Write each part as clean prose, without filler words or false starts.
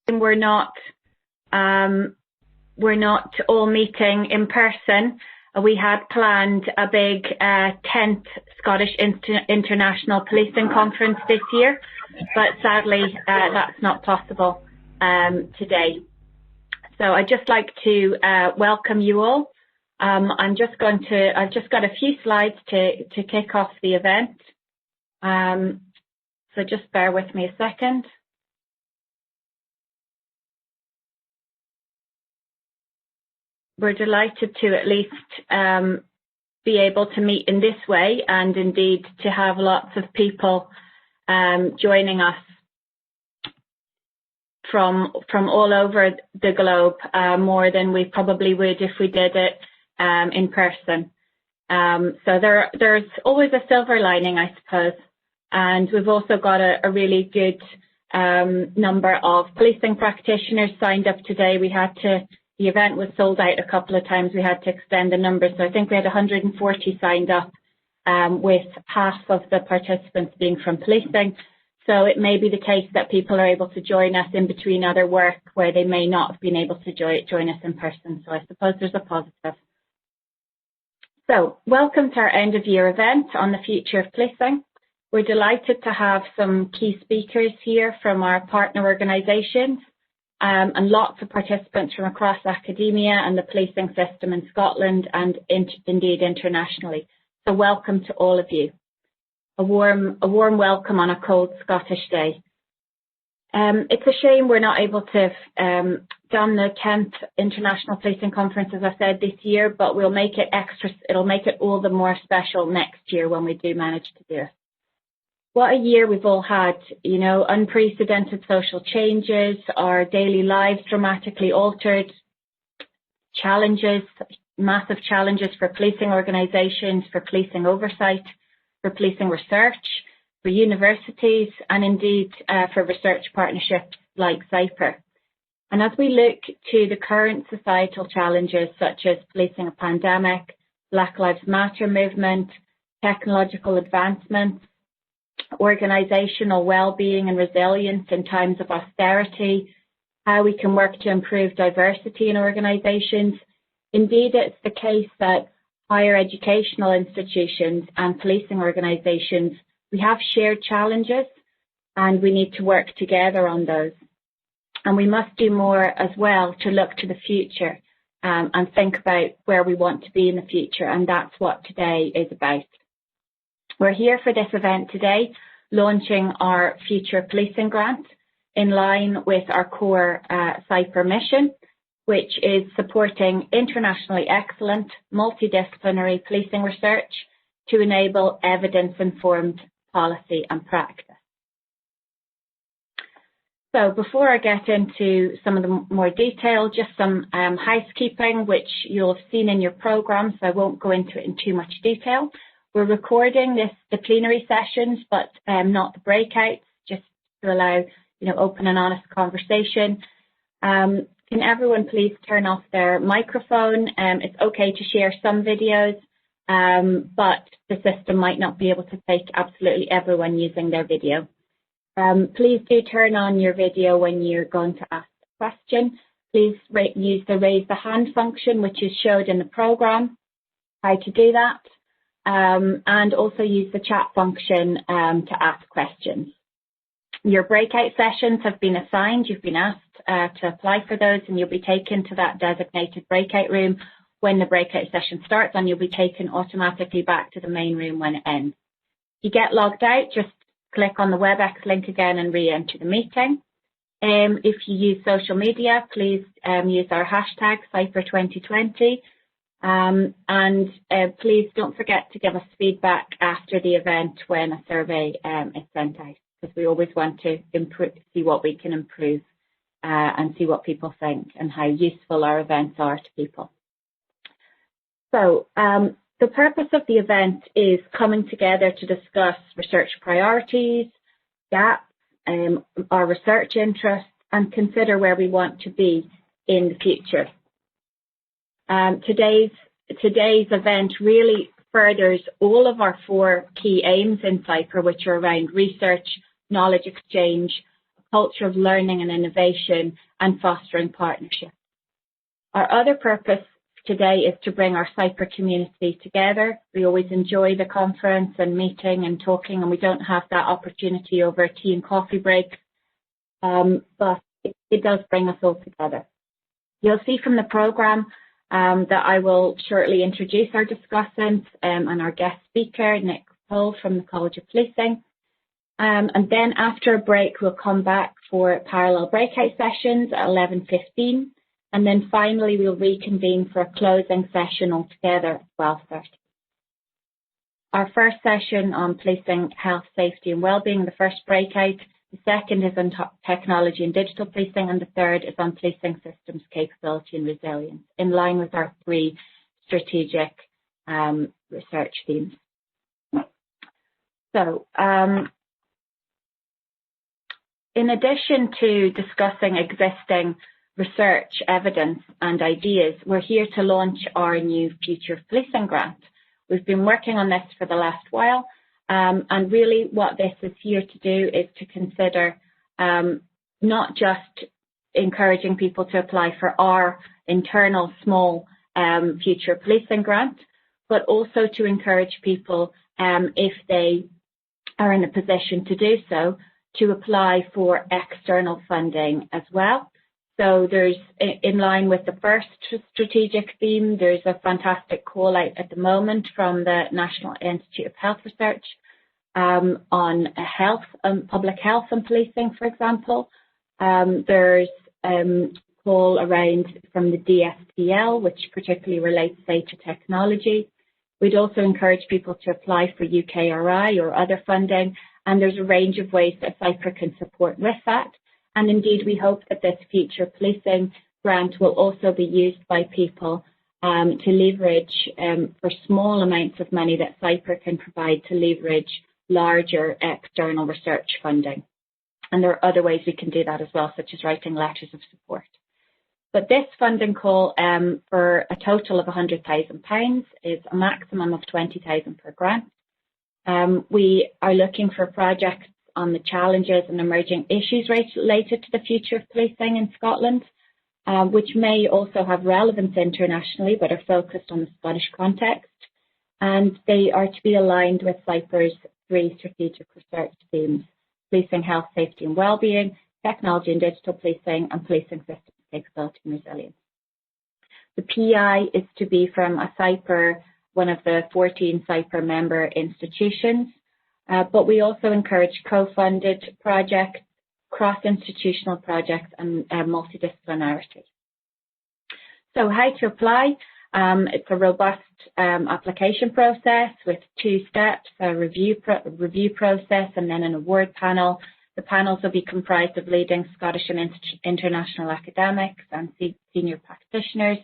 we're not all meeting in person. We had planned a big 10th Scottish International Policing Conference this year, but sadly that's not possible today. So I'd just like to welcome you all. I've just got a few slides to kick off the event. So just bear with me a second. We're delighted to at least be able to meet in this way, and indeed to have lots of people joining us from all over the globe, more than we probably would if we did it in person. So there's always a silver lining, I suppose. And we've also got a really good number of policing practitioners signed up today. The event was sold out a couple of times. We had to extend the numbers. So I think we had 140 signed up, with half of the participants being from policing. So it may be the case that people are able to join us in between other work where they may not have been able to join us in person. So I suppose there's a positive. So welcome to our end of year event on the future of policing. We're delighted to have some key speakers here from our partner organisations, and lots of participants from across academia and the policing system in Scotland and indeed internationally. So welcome to all of you. A warm welcome on a cold Scottish day. It's a shame we're not able to have done the 10th International Policing Conference, as I said, this year, but we'll make it it'll make it all the more special next year when we do manage to do it. What a year we've all had, you know, unprecedented social changes, our daily lives dramatically altered, challenges, massive challenges for policing organisations, for policing oversight, for policing research, for universities, and indeed for research partnerships like SIPR. And as we look to the current societal challenges such as policing a pandemic, Black Lives Matter movement, technological advancements, organisational well-being and resilience in times of austerity, how we can work to improve diversity in organisations. Indeed, it's the case that higher educational institutions and policing organisations, we have shared challenges and we need to work together on those. And we must do more as well to look to the future and think about where we want to be in the future, and that's what today is about. We're here for this event today, launching our Future Policing Grant in line with our core SIPR mission, which is supporting internationally excellent multidisciplinary policing research to enable evidence-informed policy and practice. So before I get into some of the more detail, just some housekeeping, which you'll have seen in your programme, so I won't go into it in too much detail. We're recording the plenary sessions, but not the breakouts, just to allow, you know, open and honest conversation. Can everyone please turn off their microphone? It's okay to share some videos, but the system might not be able to take absolutely everyone using their video. Please do turn on your video when you're going to ask a question. Please use the raise the hand function, which is showed in the programme, how to do that. And also use the chat function to ask questions. Your breakout sessions have been assigned. You've been asked to apply for those, and you'll be taken to that designated breakout room when the breakout session starts, and you'll be taken automatically back to the main room when it ends. If you get logged out, just click on the WebEx link again and re-enter the meeting. If you use social media, please use our hashtag SIPR2020. And please don't forget to give us feedback after the event when a survey is sent out, because we always want to see what we can improve and see what people think and how useful our events are to people. So the purpose of the event is coming together to discuss research priorities, gaps, our research interests, and consider where we want to be in the future. Today's event really furthers all of our 4 key aims in SIPR, which are around research, knowledge exchange, culture of learning and innovation, and fostering partnership. Our other purpose today is to bring our SIPR community together. We always enjoy the conference and meeting and talking, and we don't have that opportunity over a tea and coffee break, but it does bring us all together. You'll see from the programme that I will shortly introduce our discussants and our guest speaker, Nic Pole from the College of Policing. And then after a break, we'll come back for parallel breakout sessions at 11:15. And then finally, we'll reconvene for a closing session altogether at 12:30. Our first session on policing, health, safety and wellbeing, the first breakout. The second is on technology and digital policing, and the third is on policing systems capability and resilience, in line with our 3 strategic research themes. So, in addition to discussing existing research, evidence and ideas, we're here to launch our new Future Policing Grant. We've been working on this for the last while. And really what this is here to do is to consider not just encouraging people to apply for our internal small future policing grant, but also to encourage people, if they are in a position to do so, to apply for external funding as well. So there's, in line with the first strategic theme, there's a fantastic call out at the moment from the National Institute of Health Research on health, public health and policing, for example. There's call around from the DSTL, which particularly relates, say, to technology. We'd also encourage people to apply for UKRI or other funding, and there's a range of ways that SIPR can support with that. And indeed, we hope that this future policing grant will also be used by people to leverage for small amounts of money that SIPR can provide to leverage larger external research funding. And there are other ways we can do that as well, such as writing letters of support. But this funding call for a total of £100,000 is a maximum of £20,000 per grant. We are looking for projects on the challenges and emerging issues related to the future of policing in Scotland, which may also have relevance internationally, but are focused on the Scottish context. And they are to be aligned with SIPR's 3 strategic research themes: policing, health, safety and wellbeing, technology and digital policing, and policing systems capability and resilience. The PI is to be from a SIPR, one of the 14 SIPR member institutions. But we also encourage co-funded projects, cross-institutional projects and multidisciplinarity. So how to apply? It's a robust application process with 2 steps, a review process and then an award panel. The panels will be comprised of leading Scottish and international academics and senior practitioners,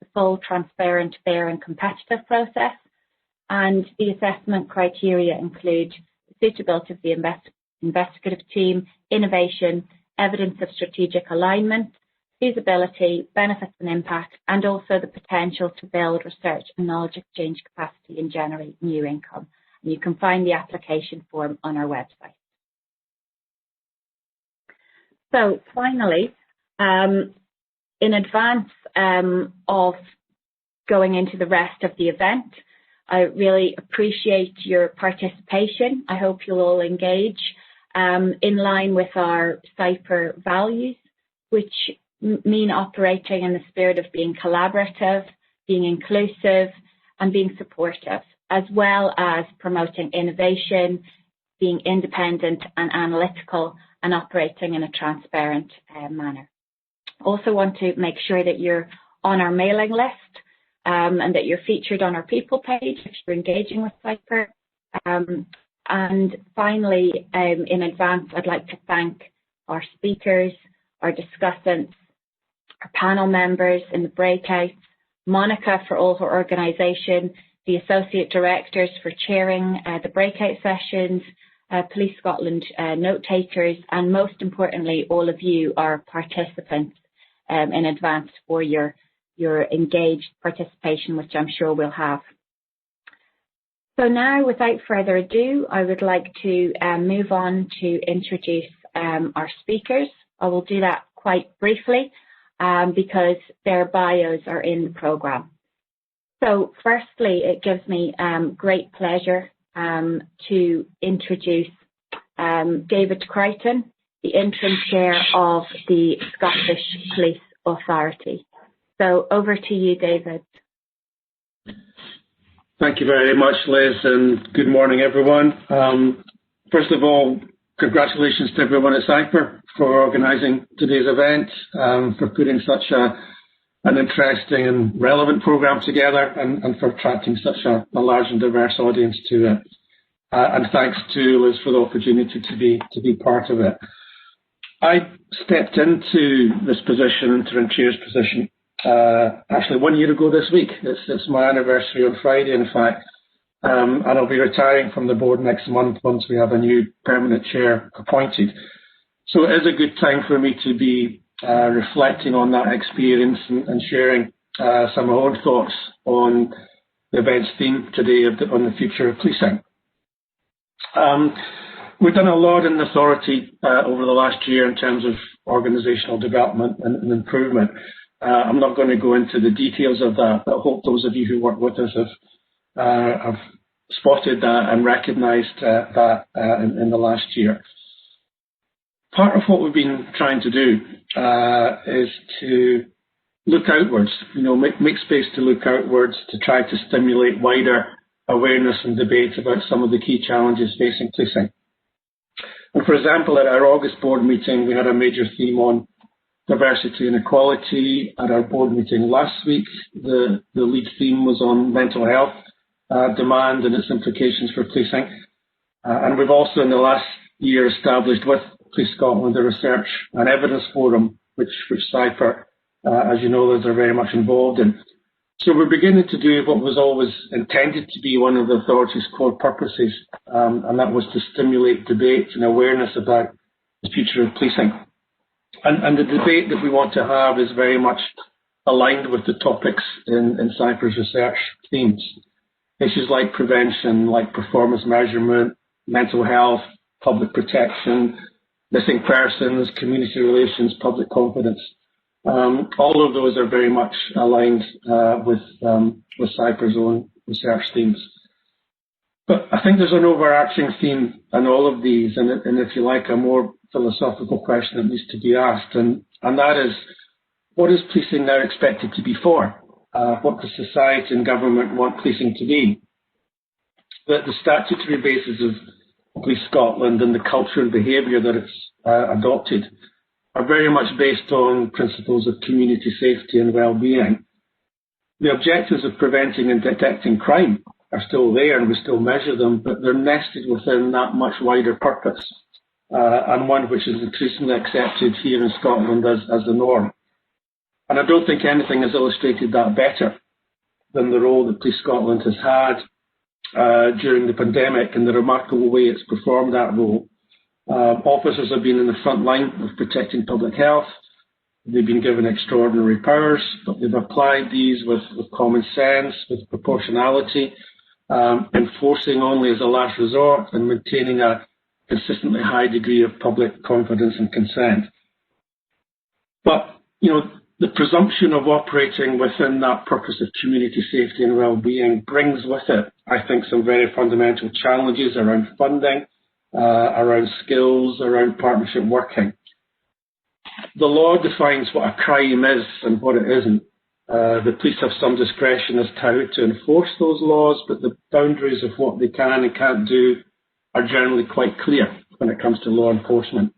the full, transparent, fair and competitive process. And the assessment criteria include the suitability of the investigative team, innovation, evidence of strategic alignment, feasibility, benefits and impact, and also the potential to build research and knowledge exchange capacity and generate new income. And you can find the application form on our website. So finally, in advance of going into the rest of the event, I really appreciate your participation. I hope you'll all engage in line with our SIPR values, which mean operating in the spirit of being collaborative, being inclusive, and being supportive, as well as promoting innovation, being independent and analytical, and operating in a transparent manner. Also want to make sure that you're on our mailing list and that you're featured on our people page if you're engaging with SIPR. And finally, in advance, I'd like to thank our speakers, our discussants, our panel members in the breakouts, Monica for all her organisation, the Associate Directors for chairing the breakout sessions, Police Scotland note takers, and most importantly, all of you, our participants, in advance for your engaged participation, which I'm sure we'll have. So now, without further ado, I would like to move on to introduce our speakers. I will do that quite briefly because their bios are in the programme. So firstly, it gives me great pleasure to introduce David Crichton, the Interim Chair of the Scottish Police Authority. So over to you, David. Thank you very much, Liz, and good morning, everyone. First of all, congratulations to everyone at SIPR for organising today's event, for putting such an interesting and relevant programme together, and for attracting such a large and diverse audience to it. And thanks to Liz for the opportunity to be part of it. I stepped into this position, Interim Chair's position, actually 1 year ago this week. It's my anniversary on Friday, in fact. And I'll be retiring from the board next month once we have a new permanent chair appointed. So it is a good time for me to be reflecting on that experience and sharing some of my own thoughts on the event's theme today on the future of policing. We've done a lot in the authority over the last year in terms of organisational development and improvement. I'm not going to go into the details of that, but I hope those of you who work with us have spotted that and recognised that in the last year. Part of what we've been trying to do is to look outwards, make space to look outwards to try to stimulate wider awareness and debate about some of the key challenges facing policing. And for example, at our August board meeting, we had a major theme on diversity and equality. At our board meeting last week, the lead theme was on mental health demand and its implications for policing. And we've also in the last year established with Police Scotland a research and evidence forum, which SIPR, as you know, are very much involved in. So we're beginning to do what was always intended to be one of the authority's core purposes, and that was to stimulate debate and awareness about the future of policing. And the debate that we want to have is very much aligned with the topics in SIPR's research themes. Issues like prevention, like performance measurement, mental health, public protection, missing persons, community relations, public confidence. All of those are very much aligned with SIPR's own research themes. But I think there's an overarching theme in all of these, and if you like, a more philosophical question that needs to be asked, and that is, what is policing now expected to be for? What does society and government want policing to be? The statutory basis of Police Scotland and the culture and behaviour that it's adopted are very much based on principles of community safety and well-being. The objectives of preventing and detecting crime are still there and we still measure them, but they're nested within that much wider purpose, and one which is increasingly accepted here in Scotland as the norm. And I don't think anything has illustrated that better than the role that Police Scotland has had during the pandemic and the remarkable way it's performed that role. Officers have been in the front line of protecting public health. They've been given extraordinary powers, but they've applied these with common sense, with proportionality, enforcing only as a last resort and maintaining a consistently high degree of public confidence and consent. But, the presumption of operating within that purpose of community safety and well-being brings with it, I think, some very fundamental challenges around funding, around skills, around partnership working. The law defines what a crime is and what it isn't. The police have some discretion as to how to enforce those laws, but the boundaries of what they can and can't do are generally quite clear when it comes to law enforcement.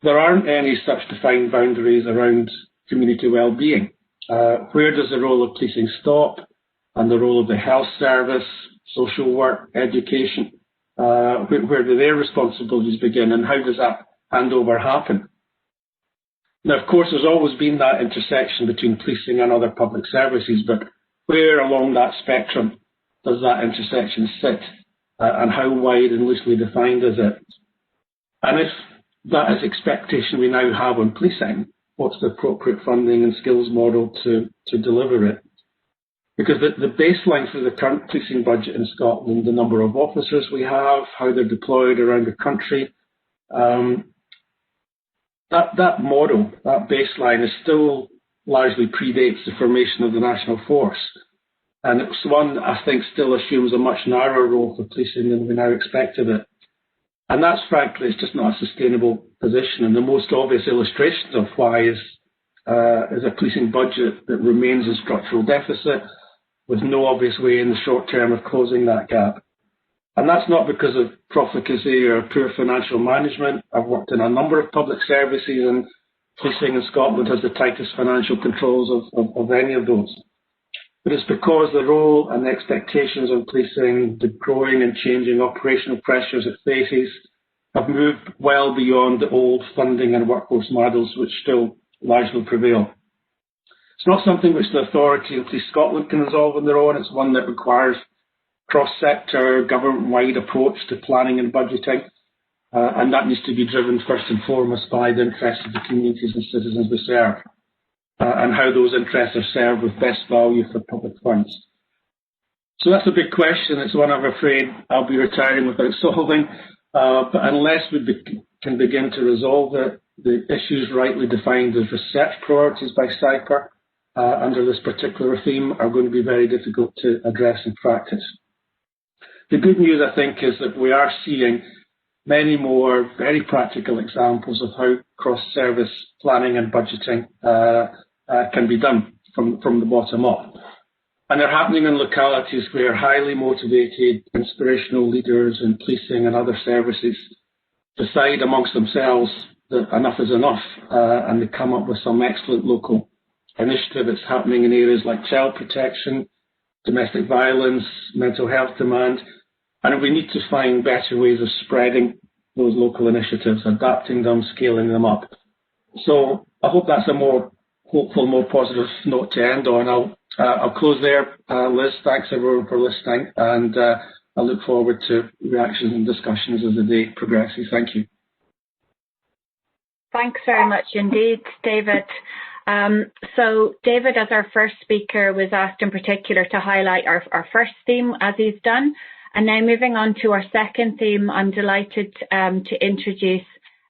There aren't any such defined boundaries around community well-being. Where does the role of policing stop, and the role of the health service, social work, education? Where do their responsibilities begin, and how does that handover happen? Now, of course, there's always been that intersection between policing and other public services, but where along that spectrum does that intersection sit, and how wide and loosely defined is it? And if that is expectation we now have on policing, what's the appropriate funding and skills model to deliver it? Because the baseline for the current policing budget in Scotland, the number of officers we have, how they're deployed around the country, that model, that baseline, is still largely predates the formation of the National Force. And it's one that I think still assumes a much narrower role for policing than we now expect of it. And that's, frankly, it's just not a sustainable position. And the most obvious illustration of why is a policing budget that remains in structural deficit, with no obvious way in the short term of closing that gap. And that's not because of profligacy or poor financial management. I've worked in a number of public services, and policing in Scotland has the tightest financial controls of any of those. But it's because the role and the expectations of policing, the growing and changing operational pressures it faces, have moved well beyond the old funding and workforce models which still largely prevail. It's not something which the authority of Police Scotland can resolve on their own. It's one that requires cross-sector, government-wide approach to planning and budgeting, and that needs to be driven first and foremost by the interests of the communities and citizens we serve, and how those interests are served with best value for public funds. So that's a big question. It's one I'm afraid I'll be retiring without solving, but unless we can begin to resolve it, the issues rightly defined as research priorities by SIPR under this particular theme are going to be very difficult to address in practice. The good news, I think, is that we are seeing many more very practical examples of how cross-service planning and budgeting can be done from the bottom up. And they're happening in localities where highly motivated, inspirational leaders in policing and other services decide amongst themselves that enough is enough, and they come up with some excellent local initiative. It's happening in areas like child protection, domestic violence, mental health demand, and we need to find better ways of spreading those local initiatives, adapting them, scaling them up. So I hope that's a more hopeful, more positive note to end on. I'll close there. Liz, thanks everyone for listening, and I look forward to reactions and discussions as the day progresses. Thank you. Thanks very much indeed, David. So David, as our first speaker, was asked in particular to highlight our first theme, as he's done. And now moving on to our second theme, I'm delighted to introduce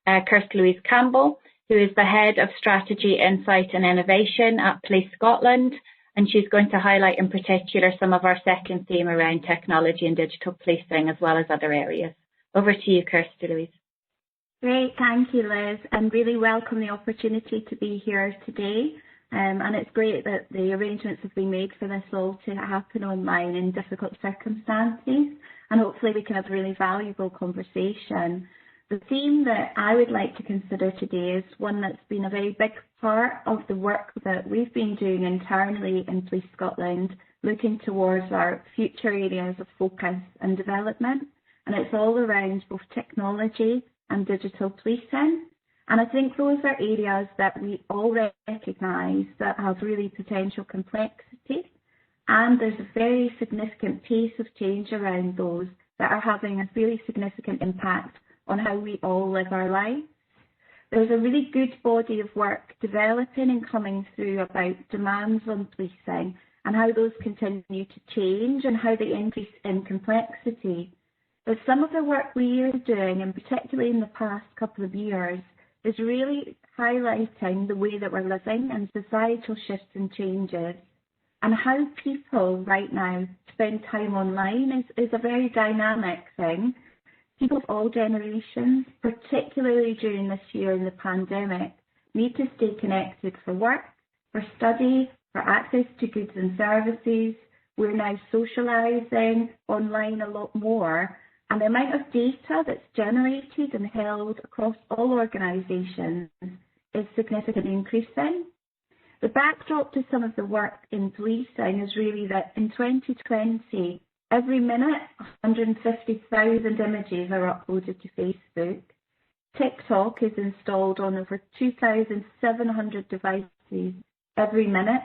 Kirsty-Louise Campbell, who is the Head of Strategy, Insight and Innovation at Police Scotland. And she's going to highlight in particular some of our second theme around technology and digital policing, as well as other areas. Over to you, Kirsty-Louise. Great, thank you, Liz, and really welcome the opportunity to be here today. And it's great that the arrangements have been made for this all to happen online in difficult circumstances, and hopefully we can have a really valuable conversation. The theme that I would like to consider today is one that's been a very big part of the work that we've been doing internally in Police Scotland, looking towards our future areas of focus and development, and it's all around both technology and digital policing. And I think those are areas that we all recognise that have really potential complexity, and there's a very significant pace of change around those that are having a really significant impact on how we all live our lives. There's a really good body of work developing and coming through about demands on policing and how those continue to change and how they increase in complexity. But some of the work we are doing, and particularly in the past couple of years, is really highlighting the way that we're living and societal shifts and changes, and how people right now spend time online is a very dynamic thing. People of all generations, particularly during this year in the pandemic, need to stay connected for work, for study, for access to goods and services. We're now socialising online a lot more, and the amount of data that's generated and held across all organisations is significantly increasing. The backdrop to some of the work in policing is really that in 2020, every minute 150,000 images are uploaded to Facebook. TikTok is installed on over 2,700 devices every minute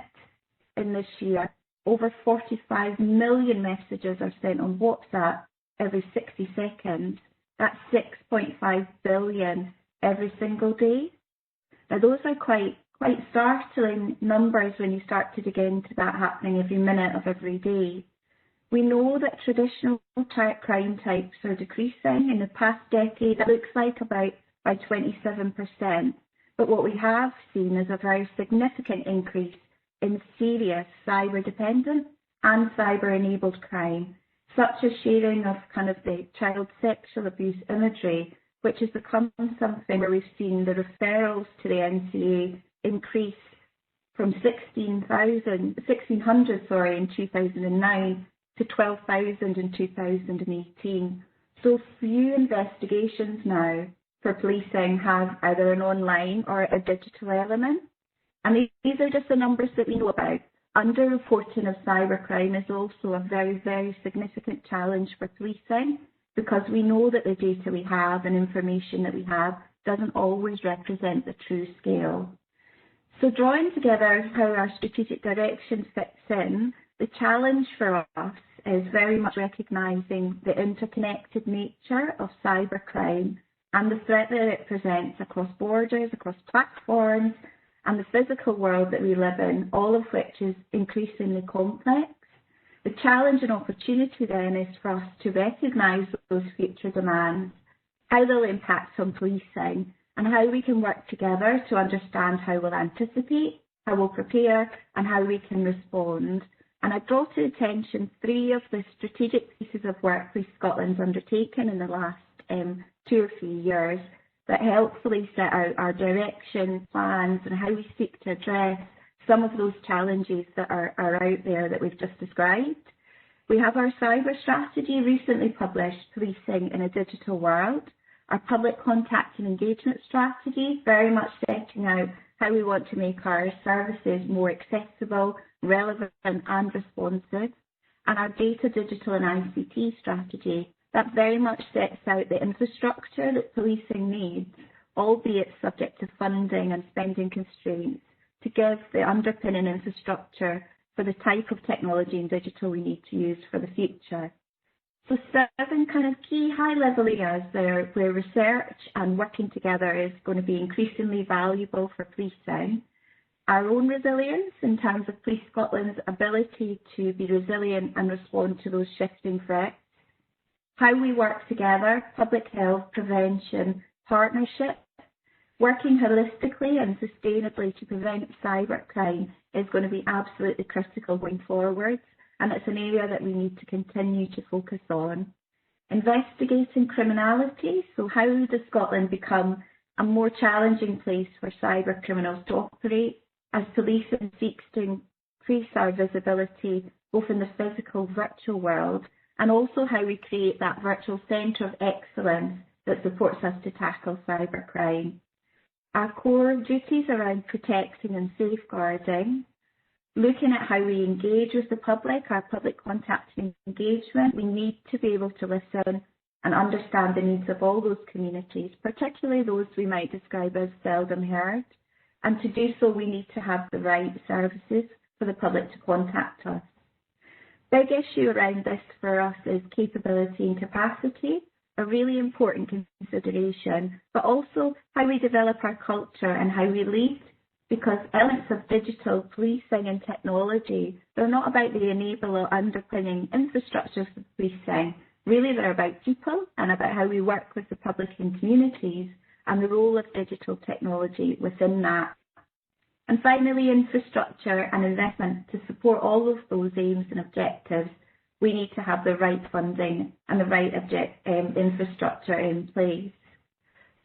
in this year. Over 45 million messages are sent on WhatsApp every 60 seconds. That's 6.5 billion every single day. Now those are quite startling numbers when you start to dig into that happening every minute of every day. We know that traditional crime types are decreasing. In the past decade, it looks like about by 27%. But what we have seen is a very significant increase in serious cyber-dependent and cyber-enabled crime, such as sharing of kind of the child sexual abuse imagery, which has become something where we've seen the referrals to the NCA increase from 1,600 in 2009 to 12,000 in 2018. So few investigations now for policing have either an online or a digital element. And these are just the numbers that we know about. Underreporting of cybercrime is also a very, very significant challenge for policing, because we know that the data we have and information that we have doesn't always represent the true scale. So drawing together how our strategic direction fits in, the challenge for us is very much recognising the interconnected nature of cybercrime and the threat that it presents across borders, across platforms, and the physical world that we live in, all of which is increasingly complex. The challenge and opportunity then is for us to recognise those future demands, how they'll impact on policing, and how we can work together to understand how we'll anticipate, how we'll prepare, and how we can respond. And I draw to attention 3 of the strategic pieces of work Police Scotland's undertaken in the last 2 or 3 years that helpfully set out our direction, plans, and how we seek to address some of those challenges that are out there that we've just described. We have our cyber strategy, recently published, Policing in a Digital World, our public contact and engagement strategy, very much setting out how we want to make our services more accessible, relevant and responsive, and our data, digital and ICT strategy. That very much sets out the infrastructure that policing needs, albeit subject to funding and spending constraints, to give the underpinning infrastructure for the type of technology and digital we need to use for the future. So 7 kind of key high-level areas there where research and working together is going to be increasingly valuable for policing. Our own resilience in terms of Police Scotland's ability to be resilient and respond to those shifting threats. How we work together, public health, prevention, partnership, working holistically and sustainably to prevent cybercrime is going to be absolutely critical going forward, and it's an area that we need to continue to focus on. Investigating criminality, so how does Scotland become a more challenging place for cyber criminals to operate as policing seeks to increase our visibility both in the physical, virtual world, and also how we create that virtual centre of excellence that supports us to tackle cybercrime. Our core duties around protecting and safeguarding, looking at how we engage with the public, our public contact and engagement. We need to be able to listen and understand the needs of all those communities, particularly those we might describe as seldom heard. And to do so, we need to have the right services for the public to contact us. Big issue around this for us is capability and capacity, a really important consideration, but also how we develop our culture and how we lead, because elements of digital policing and technology, they're not about the enable or underpinning infrastructure for policing. Really, they're about people and about how we work with the public and communities and the role of digital technology within that. And finally, infrastructure and investment to support all of those aims and objectives. We need to have the right funding and the right infrastructure in place.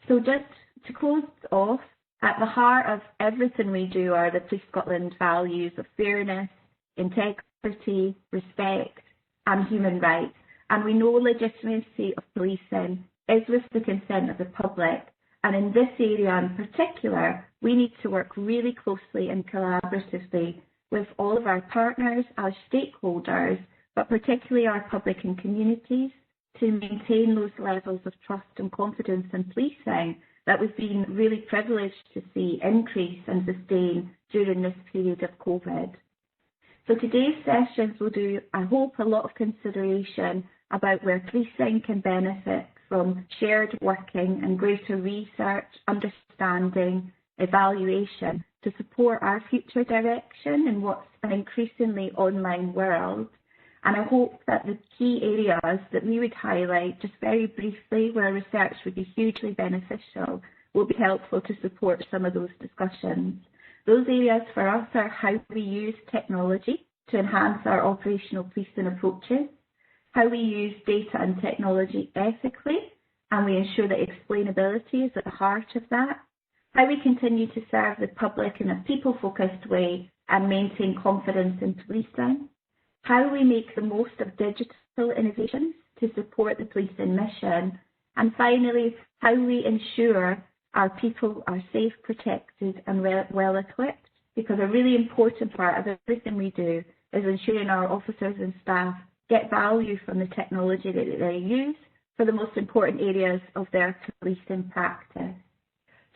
So just to close off, at the heart of everything we do are the Police Scotland values of fairness, integrity, respect and human rights. And we know legitimacy of policing is with the consent of the public. And in this area in particular, we need to work really closely and collaboratively with all of our partners, our stakeholders, but particularly our public and communities, to maintain those levels of trust and confidence in policing that we've been really privileged to see increase and sustain during this period of COVID. So today's sessions will do, I hope, a lot of consideration about where policing can benefit from shared working and greater research, understanding, evaluation to support our future direction in what's an increasingly online world. And I hope that the key areas that we would highlight just very briefly where research would be hugely beneficial will be helpful to support some of those discussions. Those areas for us are how we use technology to enhance our operational policing approaches, how we use data and technology ethically, and we ensure that explainability is at the heart of that, how we continue to serve the public in a people-focused way and maintain confidence in policing, how we make the most of digital innovations to support the policing mission, and finally, how we ensure our people are safe, protected and well equipped, because a really important part of everything we do is ensuring our officers and staff get value from the technology that they use for the most important areas of their policing practice.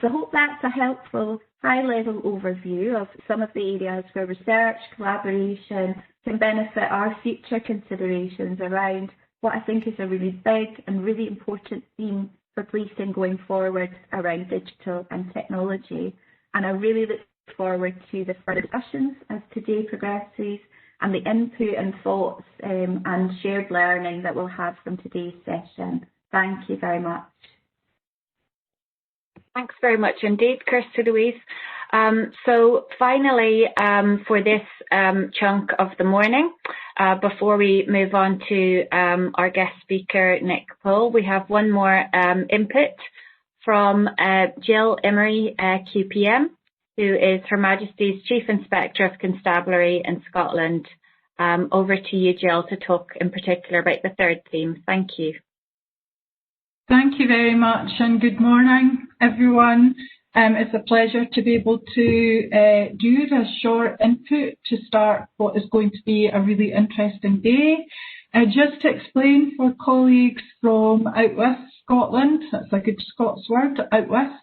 So I hope that's a helpful high-level overview of some of the areas where research, collaboration can benefit our future considerations around what I think is a really big and really important theme for policing going forward around digital and technology. And I really look forward to the further discussions as today progresses and the input and thoughts and shared learning that we'll have from today's session. Thank you very much. Thanks very much indeed, Kirsty-Louise. So finally, for this chunk of the morning, before we move on to our guest speaker, Nic Pole, we have one more input from Gill Imery, QPM, who is Her Majesty's Chief Inspector of Constabulary in Scotland. Over to you, Gill, to talk in particular about the third theme. Thank you. Thank you very much and good morning, everyone. It's a pleasure to be able to do this short input to start what is going to be a really interesting day. Just to explain for colleagues from out west Scotland, that's a good Scots word, out west,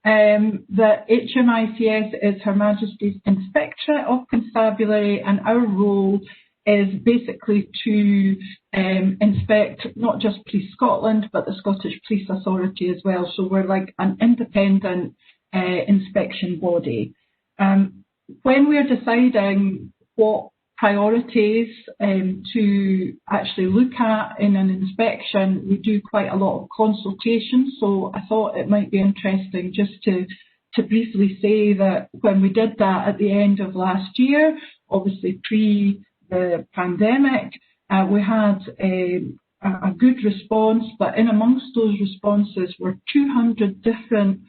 that HMICS is Her Majesty's Inspectorate of Constabulary, and our role is basically to inspect not just Police Scotland but the Scottish Police Authority as well. So we're like an independent inspection body. When we're deciding what priorities to actually look at in an inspection, we do quite a lot of consultation. So I thought it might be interesting just to briefly say that when we did that at the end of last year, obviously pre the pandemic, we had a good response, but in amongst those responses were 200 different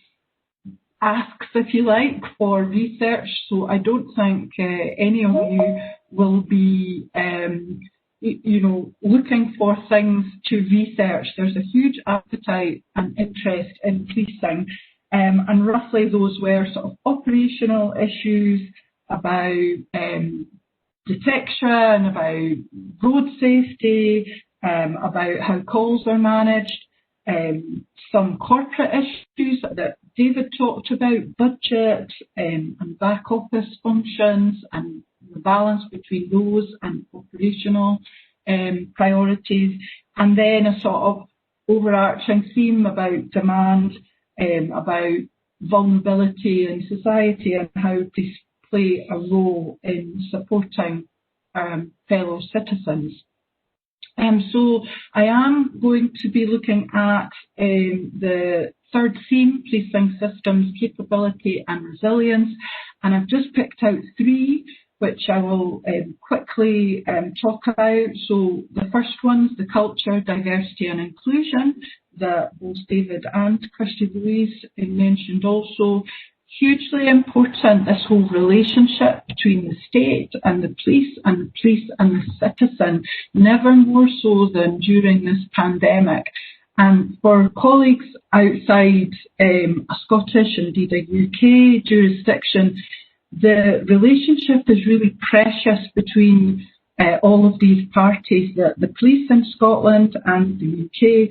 asks, if you like, for research. So I don't think any of you will be, looking for things to research. There's a huge appetite and interest in policing, and roughly those were sort of operational issues about detection, about road safety, about how calls are managed, some corporate issues that David talked about, budget and back office functions and the balance between those and operational priorities, and then a sort of overarching theme about demand, about vulnerability in society and how police play a role in supporting fellow citizens. So I am going to be looking at the third theme, policing systems, capability and resilience, and I've just picked out three which I will quickly talk about. So the first one's the culture, diversity and inclusion that both David and Kirsty-Louise mentioned also. Hugely important, this whole relationship between the state and the police and the citizen, never more so than during this pandemic. And for colleagues outside a Scottish, indeed a UK jurisdiction, the relationship is really precious between all of these parties, that the police in Scotland and the UK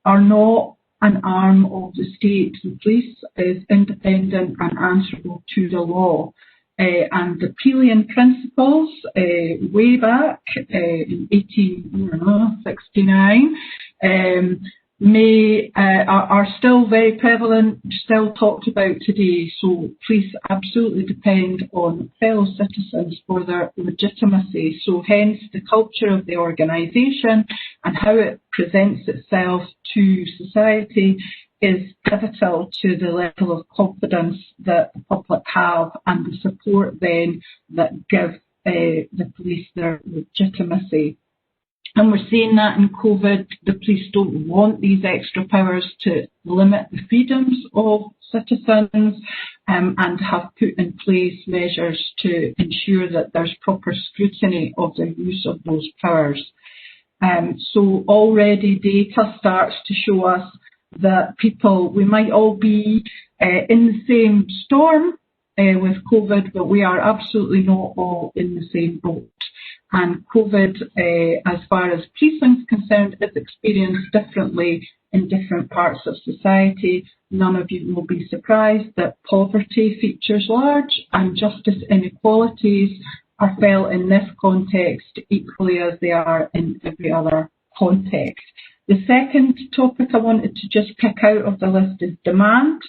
are not an arm of the state. The police is independent and answerable to the law. And the Pelian principles, way back in 1869, are still very prevalent, still talked about today. So police absolutely depend on fellow citizens for their legitimacy. So hence the culture of the organisation and how it presents itself to society is pivotal to the level of confidence that the public have and the support then that give the police their legitimacy. And we're seeing that in COVID. The police don't want these extra powers to limit the freedoms of citizens and have put in place measures to ensure that there's proper scrutiny of the use of those powers. So already data starts to show us that we might all be in the same storm with COVID, but we are absolutely not all in the same boat. And COVID, as far as policing is concerned, is experienced differently in different parts of society. None of you will be surprised that poverty features large and justice inequalities are felt in this context equally as they are in every other context. The second topic I wanted to just pick out of the list is demand.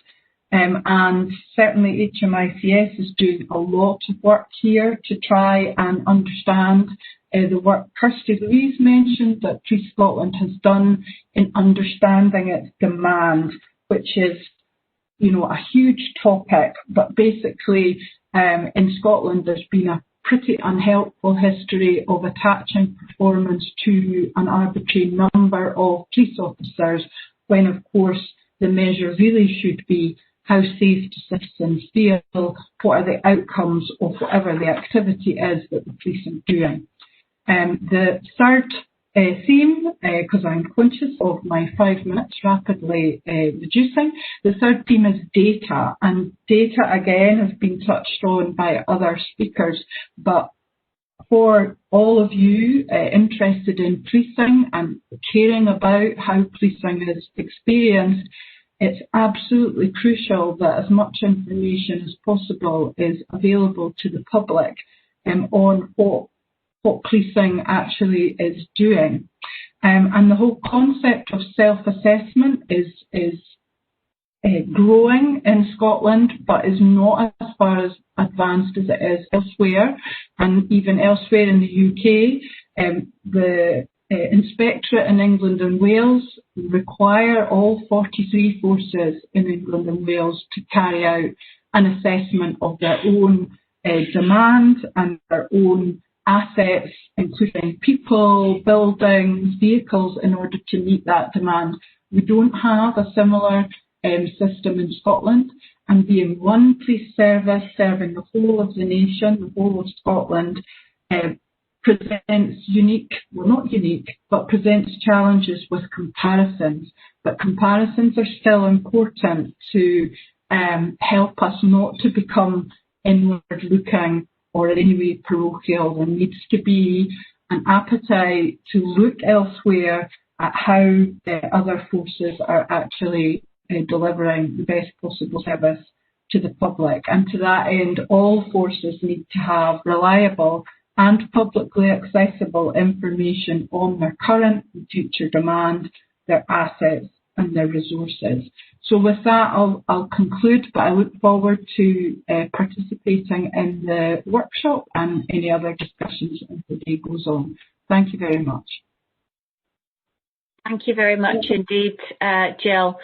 And certainly HMICS is doing a lot of work here to try and understand the work Kirsty-Louise mentioned that Police Scotland has done in understanding its demand, which is, a huge topic. But basically, in Scotland, there's been a pretty unhelpful history of attaching performance to an arbitrary number of police officers, when of course the measure really should be how safe do citizens feel, what are the outcomes of whatever the activity is that the police are doing. The third theme, because I'm conscious of my 5 minutes rapidly reducing, the third theme is data. And data, again, has been touched on by other speakers, but for all of you interested in policing and caring about how policing is experienced, it's absolutely crucial that as much information as possible is available to the public on what policing actually is doing. And the whole concept of self-assessment is growing in Scotland, but is not as far as advanced as it is elsewhere, and even elsewhere in the UK. The Inspectorate in England and Wales require all 43 forces in England and Wales to carry out an assessment of their own demand and their own assets, including people, buildings, vehicles, in order to meet that demand. We don't have a similar system in Scotland, and being one police service serving the whole of the nation, the whole of Scotland, presents presents challenges with comparisons. But comparisons are still important to help us not to become inward-looking or in any way parochial. There needs to be an appetite to look elsewhere at how other forces are actually delivering the best possible service to the public. And to that end, all forces need to have reliable and publicly accessible information on their current and future demand, their assets and their resources. So with that, I'll conclude, but I look forward to participating in the workshop and any other discussions as the day goes on. Thank you very much. Thank you very much indeed, Gill.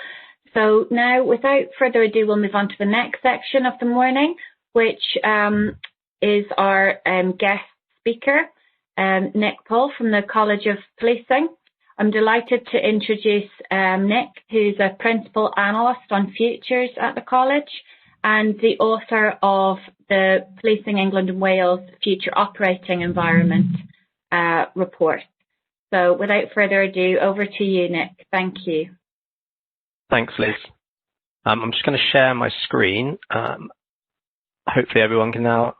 So now, without further ado, we'll move on to the next section of the morning, which is our guest speaker, Nic Pole from the College of Policing. I'm delighted to introduce Nic, who's a Principal Analyst on Futures at the College and the author of the Policing England and Wales Future Operating Environment report. So without further ado, over to you, Nic. Thank you. Thanks, Liz. I'm just going to share my screen. Hopefully everyone can now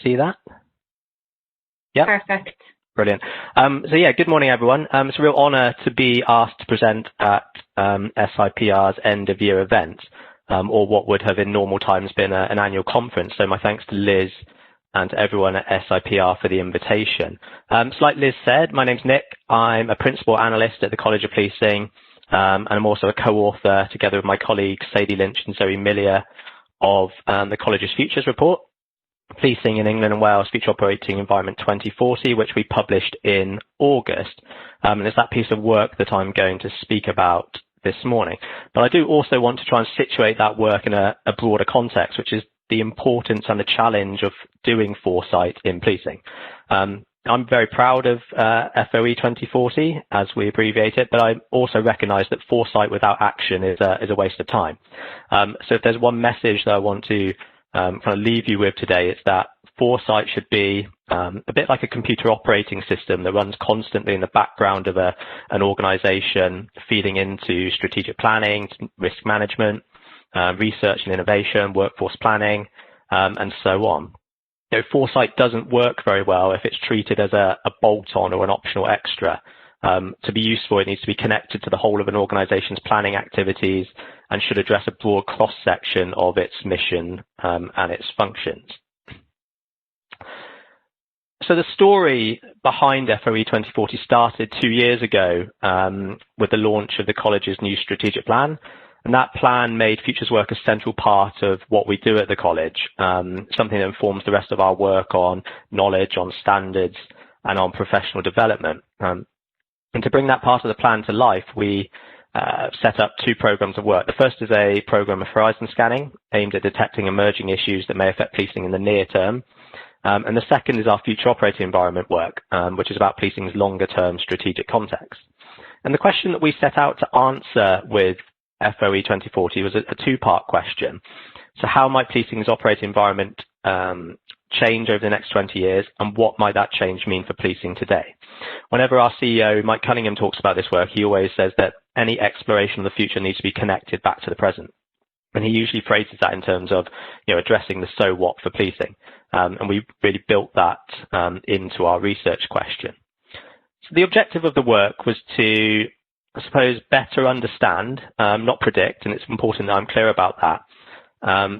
see that. Yeah. Perfect. Brilliant. So yeah, good morning, everyone. It's a real honour to be asked to present at SIPR's end of year event, or what would have in normal times been an annual conference. So my thanks to Liz and to everyone at SIPR for the invitation. So like Liz said, my name's Nic. I'm a Principal Analyst at the College of Policing, and I'm also a co-author together with my colleagues Sadie Lynch and Zoe Millier of the College's Futures report, Policing in England and Wales Future Operating Environment 2040, which we published in August. And it's that piece of work that I'm going to speak about this morning. But I do also want to try and situate that work in a broader context, which is the importance and the challenge of doing foresight in policing. I'm very proud of FOE 2040, as we abbreviate it, but I also recognise that foresight without action is a waste of time. So if there's one message that I want to kind of leave you with today, it's that foresight should be a bit like a computer operating system that runs constantly in the background of an organisation, feeding into strategic planning, risk management, research and innovation, workforce planning, and so on. Foresight doesn't work very well if it's treated as a bolt-on or an optional extra. To be useful, it needs to be connected to the whole of an organisation's planning activities and should address a broad cross-section of its mission and its functions. So the story behind FOE 2040 started 2 years ago with the launch of the college's new strategic plan. And that plan made futures work a central part of what we do at the college, something that informs the rest of our work on knowledge, on standards, and on professional development. And to bring that part of the plan to life, we set up 2 programs of work. The first is a program of horizon scanning aimed at detecting emerging issues that may affect policing in the near term. And the second is our future operating environment work, which is about policing's longer-term strategic context. And the question that we set out to answer with FOE 2040 was a 2-part question. So how might policing's operating environment change over the next 20 years, and what might that change mean for policing today? Whenever our CEO, Mike Cunningham, talks about this work, he always says that any exploration of the future needs to be connected back to the present. And he usually phrases that in terms of, addressing the so what for policing. And we really built that into our research question. So the objective of the work was to, I suppose, better understand, not predict, and it's important that I'm clear about that,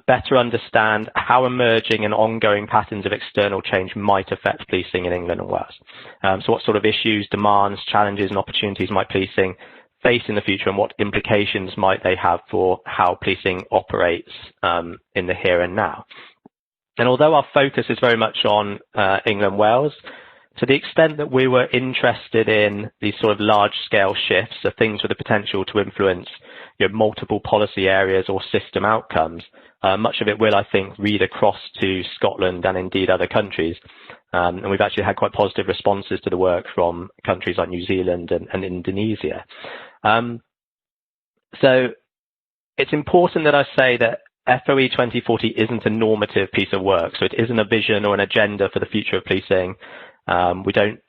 better understand how emerging and ongoing patterns of external change might affect policing in England and Wales. So what sort of issues, demands, challenges and opportunities might policing face in the future, and what implications might they have for how policing operates in the here and now. And although our focus is very much on England and Wales, to the extent that we were interested in these sort of large-scale shifts, so things with the potential to influence multiple policy areas or system outcomes, much of it will, I think, read across to Scotland and indeed other countries. And we've actually had quite positive responses to the work from countries like New Zealand and Indonesia. So it's important that I say that FOE 2040 isn't a normative piece of work, so it isn't a vision or an agenda for the future of policing. We don't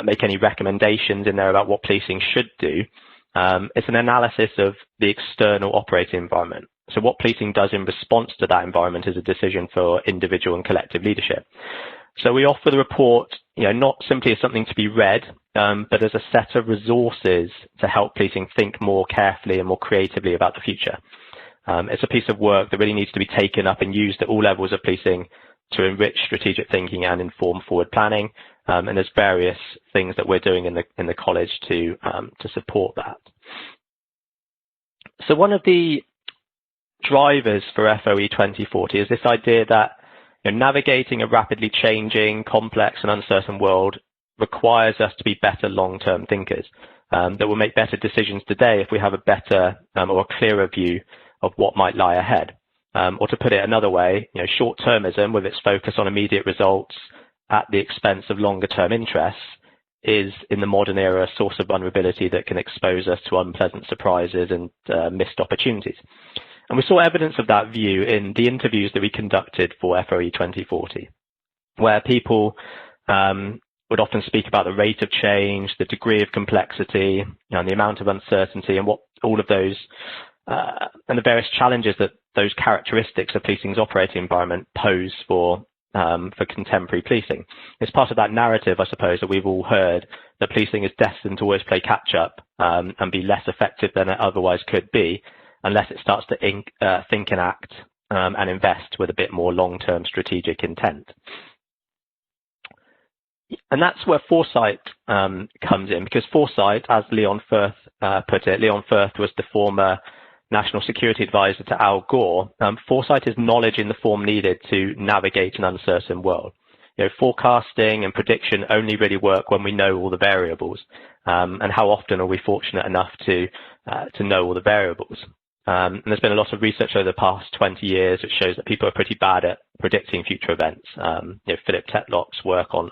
make any recommendations in there about what policing should do. It's an analysis of the external operating environment. So what policing does in response to that environment is a decision for individual and collective leadership. So we offer the report, not simply as something to be read, but as a set of resources to help policing think more carefully and more creatively about the future. It's a piece of work that really needs to be taken up and used at all levels of policing to enrich strategic thinking and inform forward planning. And there's various things that we're doing in the college to support that. So one of the drivers for FOE 2040 is this idea that navigating a rapidly changing, complex and uncertain world requires us to be better long-term thinkers, that will make better decisions today if we have a better or a clearer view of what might lie ahead. Or to put it another way, short-termism with its focus on immediate results at the expense of longer-term interests is, in the modern era, a source of vulnerability that can expose us to unpleasant surprises and missed opportunities. And we saw evidence of that view in the interviews that we conducted for FOE 2040, where people would often speak about the rate of change, the degree of complexity, and the amount of uncertainty, and what all of those and the various challenges that those characteristics of policing's operating environment pose for contemporary policing. It's part of that narrative, I suppose, that we've all heard, that policing is destined to always play catch-up and be less effective than it otherwise could be, unless it starts to think and act and invest with a bit more long-term strategic intent. And that's where foresight comes in, because foresight, as Leon Firth put it, Leon Firth was the former National Security Advisor to Al Gore. Foresight is knowledge in the form needed to navigate an uncertain world. Forecasting and prediction only really work when we know all the variables. And how often are we fortunate enough to to know all the variables. And there's been a lot of research over the past 20 years which shows that people are pretty bad at predicting future events. Philip Tetlock's work on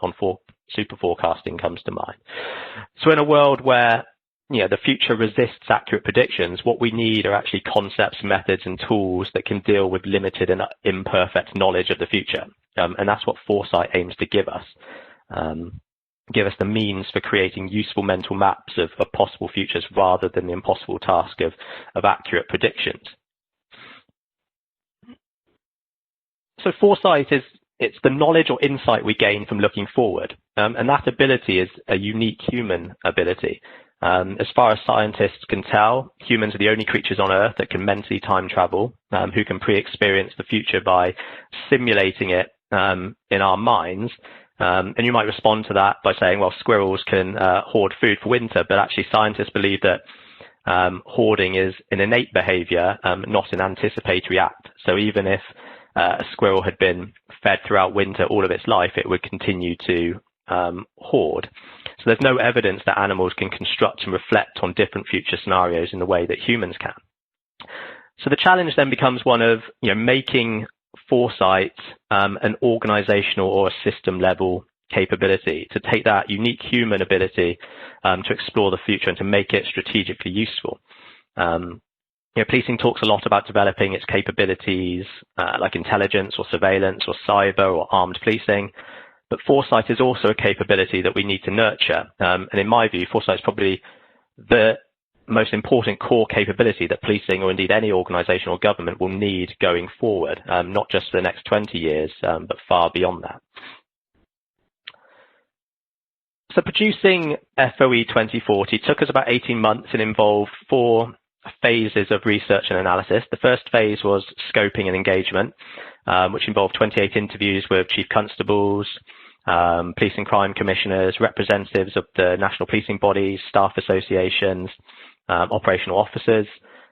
super forecasting comes to mind. So in a world where the future resists accurate predictions, what we need are actually concepts, methods, and tools that can deal with limited and imperfect knowledge of the future. And that's what foresight aims to give us. Give us the means for creating useful mental maps of possible futures rather than the impossible task of accurate predictions. So foresight it's the knowledge or insight we gain from looking forward. And that ability is a unique human ability. As far as scientists can tell, humans are the only creatures on Earth that can mentally time travel, who can pre-experience the future by simulating it in our minds. And you might respond to that by saying, well, squirrels can hoard food for winter, but actually scientists believe that hoarding is an innate behavior, not an anticipatory act. So even if a squirrel had been fed throughout winter all of its life, it would continue to hoard. So there's no evidence that animals can construct and reflect on different future scenarios in the way that humans can. So the challenge then becomes one of making foresight an organizational or a system level capability, to take that unique human ability to explore the future and to make it strategically useful. Policing talks a lot about developing its capabilities like intelligence or surveillance or cyber or armed policing, but foresight is also a capability that we need to nurture. And in my view, foresight is probably the most important core capability that policing or indeed any organisation or government will need going forward, not just for the next 20 years, but far beyond that. So producing FOE 2040 took us about 18 months and involved 4 phases of research and analysis. The first phase was scoping and engagement, which involved 28 interviews with chief constables, police and crime commissioners, representatives of the national policing bodies, staff associations, operational officers,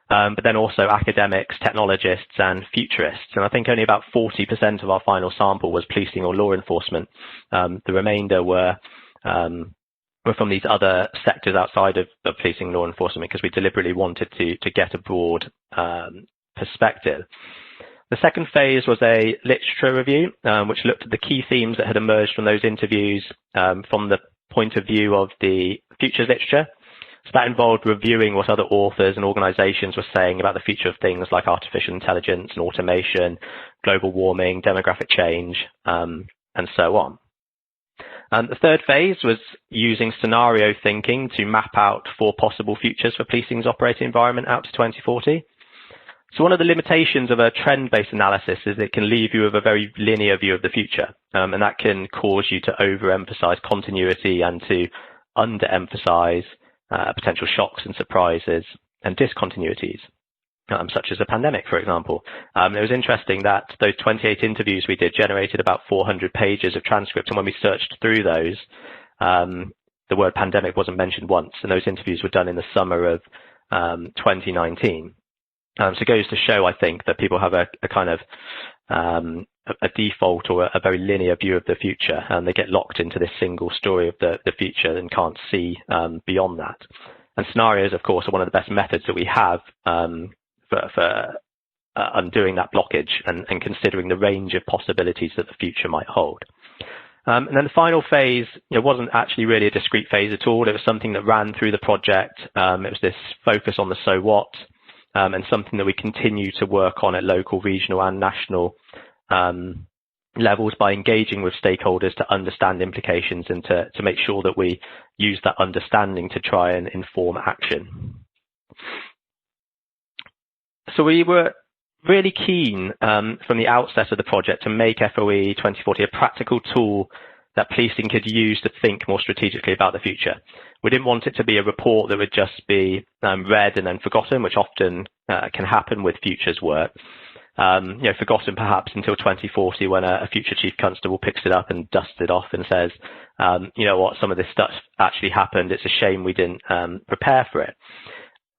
but then also academics, technologists and futurists. And I think only about 40% of our final sample was policing or law enforcement. The remainder were from these other sectors outside of policing and law enforcement, because we deliberately wanted to get a broad perspective. The second phase was a literature review, which looked at the key themes that had emerged from those interviews from the point of view of the futures literature. So that involved reviewing what other authors and organizations were saying about the future of things like artificial intelligence and automation, global warming, demographic change, and so on. The third phase was using scenario thinking to map out 4 possible futures for policing's operating environment out to 2040. So one of the limitations of a trend-based analysis is it can leave you with a very linear view of the future, and that can cause you to overemphasize continuity and to underemphasize potential shocks and surprises and discontinuities, such as a pandemic, for example. It was interesting that those 28 interviews we did generated about 400 pages of transcript, and when we searched through those, the word pandemic wasn't mentioned once, and those interviews were done in the summer of 2019. So it goes to show, I think, that people have a kind of a default or a very linear view of the future, and they get locked into this single story of the future and can't see beyond that. And scenarios, of course, are one of the best methods that we have for undoing that blockage and considering the range of possibilities that the future might hold. And then the final phase, wasn't actually really a discrete phase at all. It was something that ran through the project. It was this focus on the so what, and something that we continue to work on at local, regional and national levels by engaging with stakeholders to understand implications and to make sure that we use that understanding to try and inform action. So we were really keen from the outset of the project to make FOE 2040 a practical tool that policing could use to think more strategically about the future. We didn't want it to be a report that would just be read and then forgotten, which often can happen with futures work. Forgotten perhaps until 2040 when a future chief constable picks it up and dusts it off and says, you know what, some of this stuff actually happened. It's a shame we didn't prepare for it.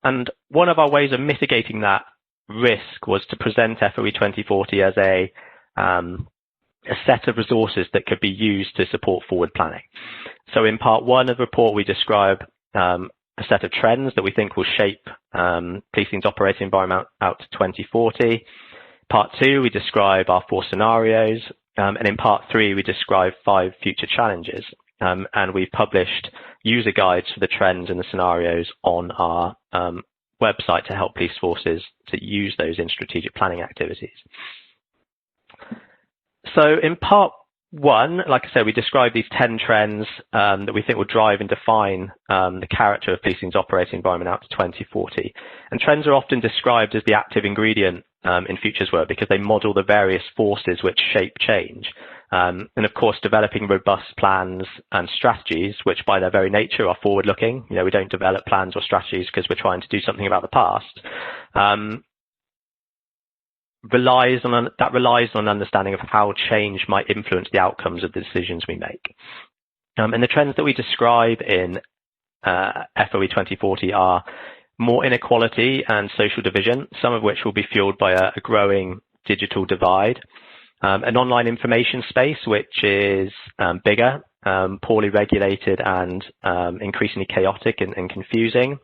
And one of our ways of mitigating that risk was to present FOE 2040 as a set of resources that could be used to support forward planning. So in part 1 of the report, we describe a a set of trends that we think will shape policing's operating environment out to 2040. Part 2, we describe our 4 scenarios, and in Part 3, we describe 5 future challenges. And we've published user guides for the trends and the scenarios on our website to help police forces to use those in strategic planning activities. So in Part 1, like I said, we describe these 10 trends that we think will drive and define the character of policing's operating environment out to 2040. And trends are often described as the active ingredient in futures work because they model the various forces which shape change. And of course, developing robust plans and strategies, which by their very nature are forward-looking. You know, we don't develop plans or strategies because we're trying to do something about the past. Relies on an understanding of how change might influence the outcomes of the decisions we make. And the trends that we describe in FOE 2040 are more inequality and social division, some of which will be fueled by a growing digital divide. An online information space which is bigger, poorly regulated and increasingly chaotic and confusing.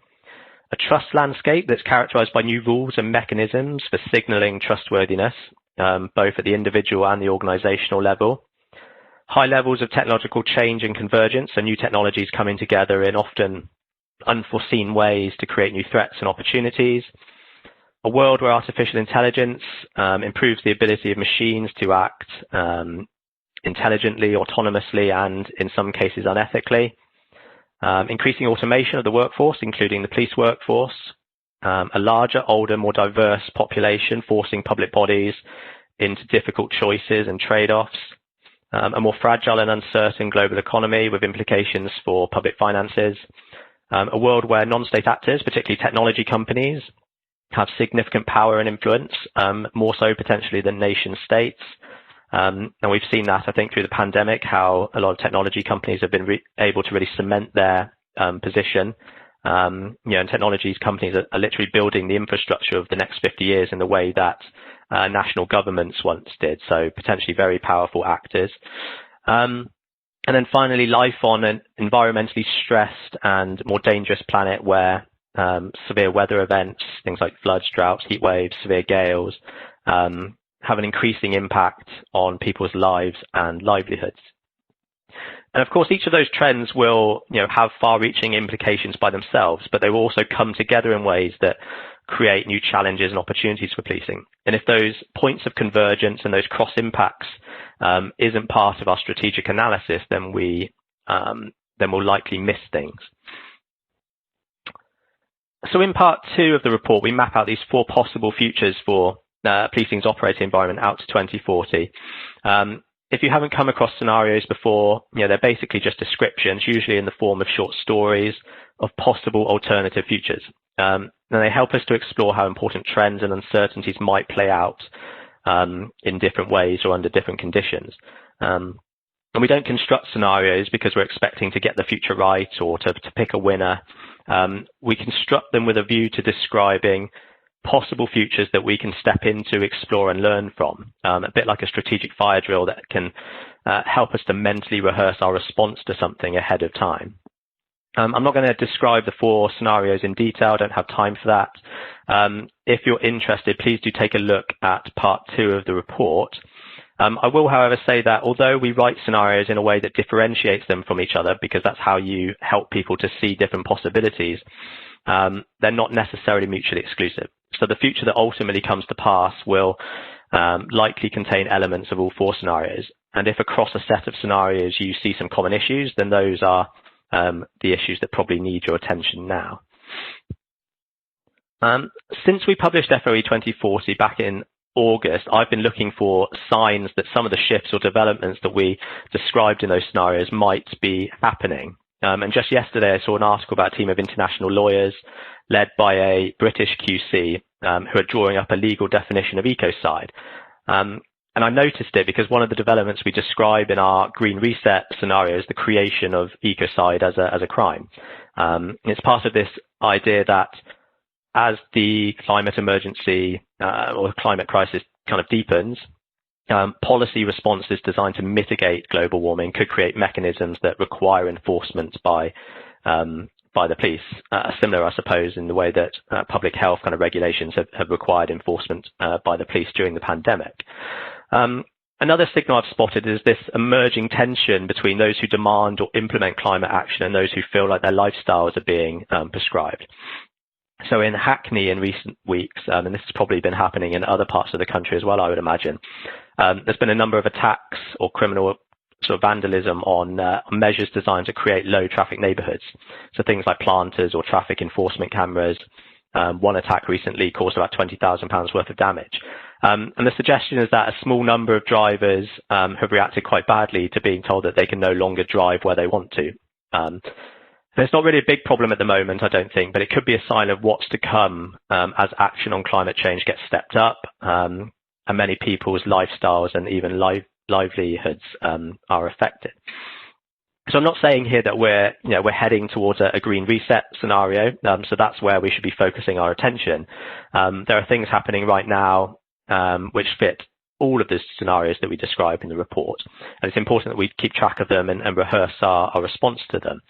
A trust landscape that's characterized by new rules and mechanisms for signaling trustworthiness, both at the individual and the organizational level. High levels of technological change and convergence, so new technologies coming together in often unforeseen ways to create new threats and opportunities. A world where artificial intelligence improves the ability of machines to act intelligently, autonomously, and in some cases unethically. Increasing automation of the workforce, including the police workforce. A larger, older, more diverse population forcing public bodies into difficult choices and trade-offs. A more fragile and uncertain global economy with implications for public finances. A world where non-state actors, particularly technology companies, have significant power and influence, more so potentially than nation states. And we've seen that, I think, through the pandemic, how a lot of technology companies have been able to really cement their position. And technology companies are literally building the infrastructure of the next 50 years in the way that national governments once did. So potentially very powerful actors. And then finally, life on an environmentally stressed and more dangerous planet where severe weather events, things like floods, droughts, heat waves, severe gales, have an increasing impact on people's lives and livelihoods. And of course, each of those trends will, have far-reaching implications by themselves, but they will also come together in ways that create new challenges and opportunities for policing. And if those points of convergence and those cross impacts isn't part of our strategic analysis, then we'll likely miss things. So in Part 2 of the report, we map out these 4 possible futures for policing's operating environment out to 2040. If you haven't come across scenarios before, they're basically just descriptions, usually in the form of short stories of possible alternative futures. And they help us to explore how important trends and uncertainties might play out in different ways or under different conditions. And we don't construct scenarios because we're expecting to get the future right or to pick a winner. We construct them with a view to describing possible futures that we can step into, explore and learn from, a bit like a strategic fire drill that can help us to mentally rehearse our response to something ahead of time. I'm not going to describe the 4 scenarios in detail, I don't have time for that. If you're interested, please do take a look at Part 2 of the report. I will, however, say that although we write scenarios in a way that differentiates them from each other, because that's how you help people to see different possibilities, they're not necessarily mutually exclusive. So the future that ultimately comes to pass will likely contain elements of all 4 scenarios. And if across a set of scenarios you see some common issues, then those are the issues that probably need your attention now. Since we published FOE 2040 back in August, I've been looking for signs that some of the shifts or developments that we described in those scenarios might be happening. And just yesterday, I saw an article about a team of international lawyers led by a British QC who are drawing up a legal definition of ecocide. And I noticed it because one of the developments we describe in our Green Reset scenario is the creation of ecocide as a crime. It's part of this idea that as the climate emergency or climate crisis kind of deepens, policy responses designed to mitigate global warming could create mechanisms that require enforcement by by the police, similar, I suppose, in the way that public health kind of regulations have required enforcement by the police during the pandemic. Another signal I've spotted is this emerging tension between those who demand or implement climate action and those who feel like their lifestyles are being prescribed. So in Hackney in recent weeks, and this has probably been happening in other parts of the country as well, I would imagine, there's been a number of attacks or criminal sort of vandalism on measures designed to create low traffic neighbourhoods. So things like planters or traffic enforcement cameras. One attack recently caused about £20,000 worth of damage. And the suggestion is that a small number of drivers have reacted quite badly to being told that they can no longer drive where they want to. It's not really a big problem at the moment, I don't think, but it could be a sign of what's to come as action on climate change gets stepped up and many people's lifestyles and even livelihoods are affected. So I'm not saying here that we're heading towards a green reset scenario. So that's where we should be focusing our attention. There are things happening right now which fit all of the scenarios that we describe in the report. And it's important that we keep track of them and rehearse our response to them.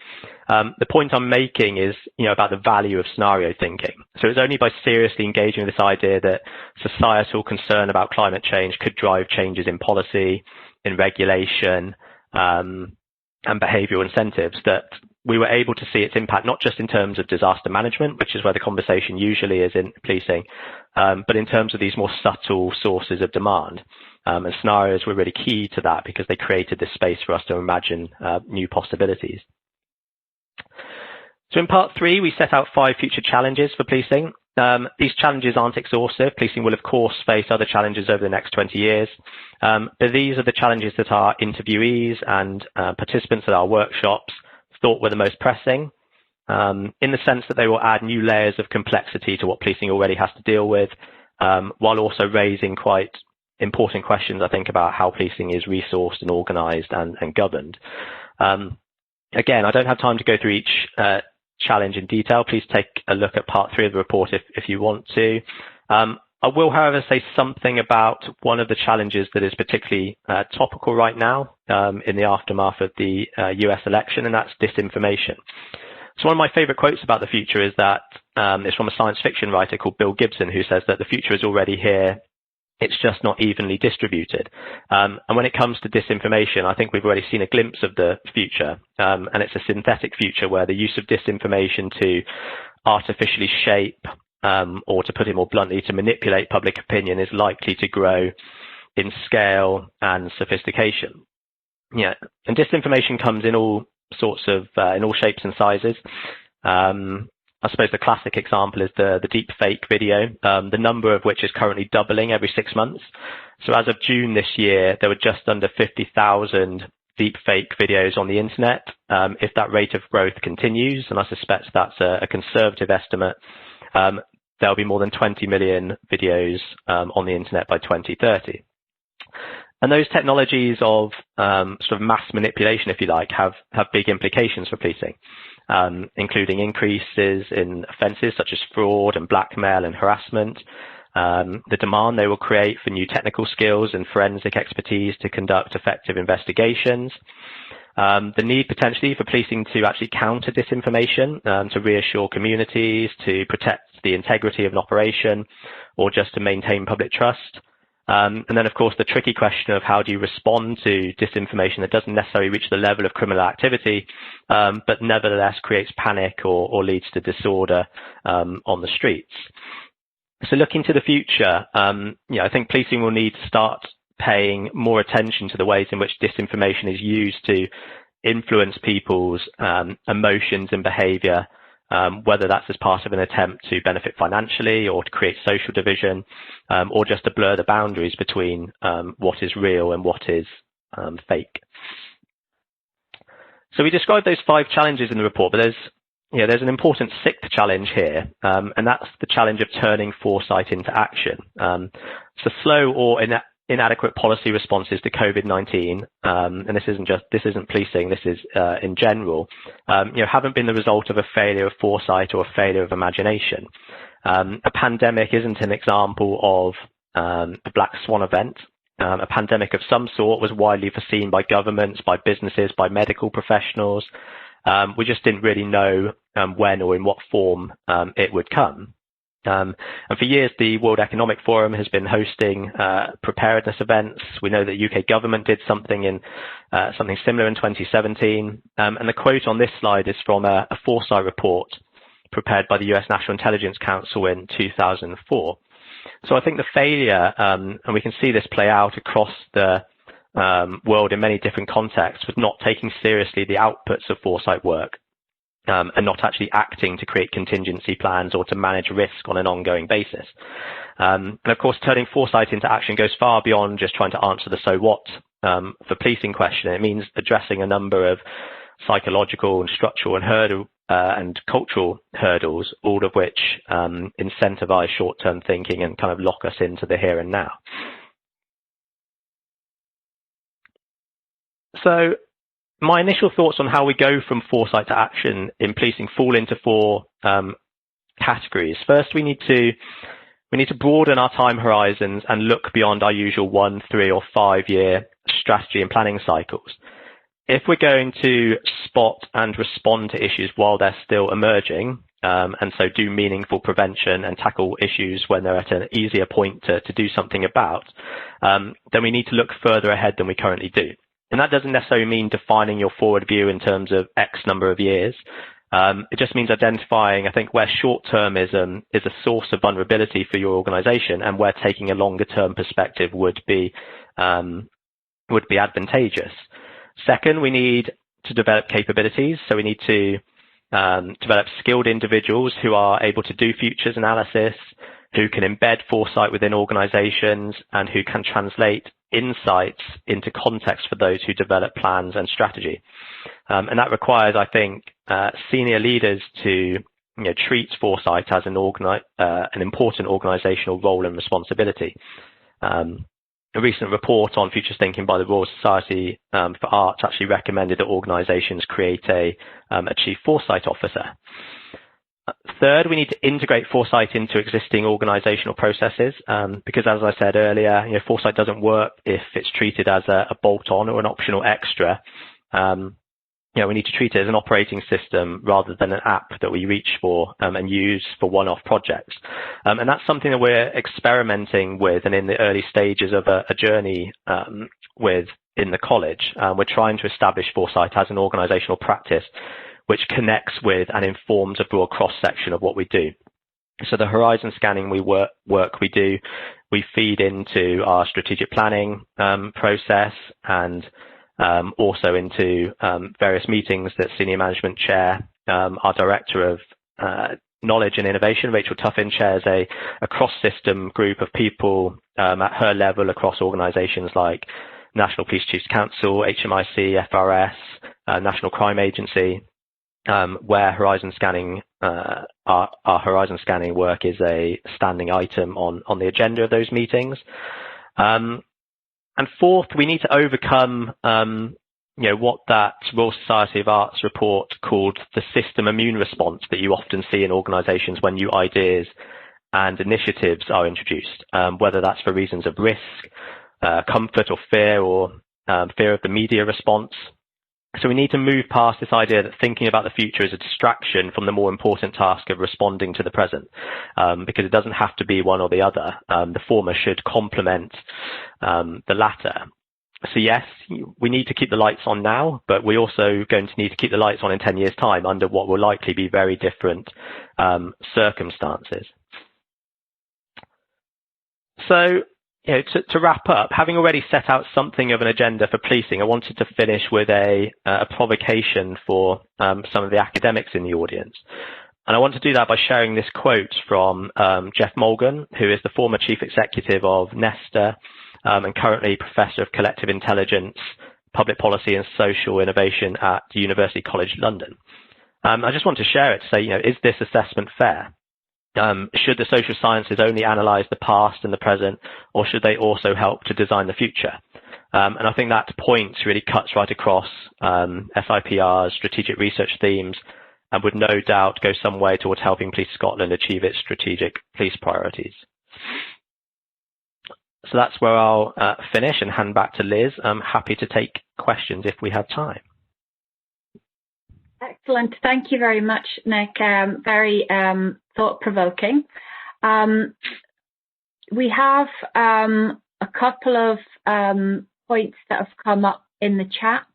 The point I'm making is, about the value of scenario thinking. So it's only by seriously engaging with this idea that societal concern about climate change could drive changes in policy, in regulation, and behavioural incentives that we were able to see its impact, not just in terms of disaster management, which is where the conversation usually is in policing, but in terms of these more subtle sources of demand. And scenarios were really key to that because they created this space for us to imagine new possibilities. So in part 3, we set out 5 future challenges for policing. These challenges aren't exhaustive. Policing will, of course, face other challenges over the next 20 years. But these are the challenges that our interviewees and participants at our workshops thought were the most pressing, in the sense that they will add new layers of complexity to what policing already has to deal with, while also raising quite important questions, I think, about how policing is resourced and organised and governed. Again, I don't have time to go through each challenge in detail. Please take a look at part 3 of the report if you want to. I will, however, say something about one of the challenges that is particularly topical right now in the aftermath of the US election, and that's disinformation. So one of my favourite quotes about the future is that it's from a science fiction writer called Bill Gibson, who says that the future is already here. It's just not evenly distributed. And when it comes to disinformation, I think we've already seen a glimpse of the future. And it's a synthetic future where the use of disinformation to artificially shape, or to put it more bluntly, to manipulate public opinion is likely to grow in scale and sophistication. Yeah, and disinformation comes in all sorts of, in all shapes and sizes. I suppose the classic example is the deep fake video, the number of which is currently doubling every 6 months. So as of June this year, there were just under 50,000 deep fake videos on the internet. If that rate of growth continues, and I suspect that's a conservative estimate, there'll be more than 20 million videos on the internet by 2030. And those technologies of sort of mass manipulation, if you like, have big implications for policing, including increases in offences such as fraud and blackmail and harassment, the demand they will create for new technical skills and forensic expertise to conduct effective investigations, the need potentially for policing to actually counter disinformation, to reassure communities, to protect the integrity of an operation, or just to maintain public trust. And then, of course, the tricky question of how do you respond to disinformation that doesn't necessarily reach the level of criminal activity, but nevertheless creates panic or leads to disorder on the streets. So looking to the future, I think policing will need to start paying more attention to the ways in which disinformation is used to influence people's emotions and behaviour, whether that's as part of an attempt to benefit financially or to create social division, or just to blur the boundaries between what is real and what is fake. So we described those 5 challenges in the report, but there's an important 6th challenge here, and that's the challenge of turning foresight into action. So slow or inadequate policy responses to COVID-19, and this isn't policing, this is in general, haven't been the result of a failure of foresight or a failure of imagination. A pandemic isn't an example of a black swan event. A pandemic of some sort was widely foreseen by governments, by businesses, by medical professionals. We just didn't really know when or in what form it would come. And for years, the World Economic Forum has been hosting preparedness events. We know that the UK government did something similar in 2017. And the quote on this slide is from a foresight report prepared by the US National Intelligence Council in 2004. So I think the failure, and we can see this play out across the world in many different contexts, was not taking seriously the outputs of foresight work. And not actually acting to create contingency plans or to manage risk on an ongoing basis. And of course, turning foresight into action goes far beyond just trying to answer the so what for policing question. It means addressing a number of psychological and structural and cultural hurdles, all of which incentivize short-term thinking and kind of lock us into the here and now. So, my initial thoughts on how we go from foresight to action in policing fall into four categories. First, we need to broaden our time horizons and look beyond our usual 1, 3, or 5 year strategy and planning cycles. If we're going to spot and respond to issues while they're still emerging, and so do meaningful prevention and tackle issues when they're at an easier point to do something about, then we need to look further ahead than we currently do. And that doesn't necessarily mean defining your forward view in terms of X number of years. It just means identifying, I think, where short-termism is a source of vulnerability for your organization and where taking a longer-term perspective would be advantageous. Second, we need to develop capabilities. So we need to develop skilled individuals who are able to do futures analysis, who can embed foresight within organizations, and who can translate insights into context for those who develop plans and strategy. And that requires, I think, senior leaders to treat foresight as an important organizational role and responsibility. A recent report on futures thinking by the Royal Society for Arts actually recommended that organizations create a chief foresight officer. Third, we need to integrate foresight into existing organizational processes, because as I said earlier, foresight doesn't work if it's treated as a bolt-on or an optional extra. We need to treat it as an operating system rather than an app that we reach for and use for one-off projects. And that's something that we're experimenting with and in the early stages of a journey with in the college. We're trying to establish foresight as an organizational practice which connects with and informs a broad cross-section of what we do. So the horizon scanning work we do, we feed into our strategic planning process and also into various meetings that senior management chair. Our Director of Knowledge and Innovation, Rachel Tuffin, chairs a cross-system group of people at her level across organisations like National Police Chiefs Council, HMIC, FRS, National Crime Agency, where horizon scanning, our horizon scanning work is a standing item on the agenda of those meetings. And fourth, we need to overcome, what that Royal Society of Arts report called the system immune response that you often see in organisations when new ideas and initiatives are introduced, whether that's for reasons of risk, comfort or fear of the media response. So we need to move past this idea that thinking about the future is a distraction from the more important task of responding to the present, because it doesn't have to be one or the other. The former should complement the latter. So yes, we need to keep the lights on now, but we're also going to need to keep the lights on in 10 years' time under what will likely be very different circumstances. So, to wrap up, having already set out something of an agenda for policing, I wanted to finish with a provocation for some of the academics in the audience. And I want to do that by sharing this quote from Jeff Mulgan, who is the former Chief Executive of Nesta and currently Professor of Collective Intelligence, Public Policy and Social Innovation at University College London. I just want to share it to say, is this assessment fair? Should the social sciences only analyse the past and the present, or should they also help to design the future? And I think that point really cuts right across SIPR's strategic research themes and would no doubt go some way towards helping Police Scotland achieve its strategic police priorities. So that's where I'll finish and hand back to Liz. I'm happy to take questions if we have time. Excellent. Thank you very much, Nic. Very thought-provoking. We have a couple of points that have come up in the chat.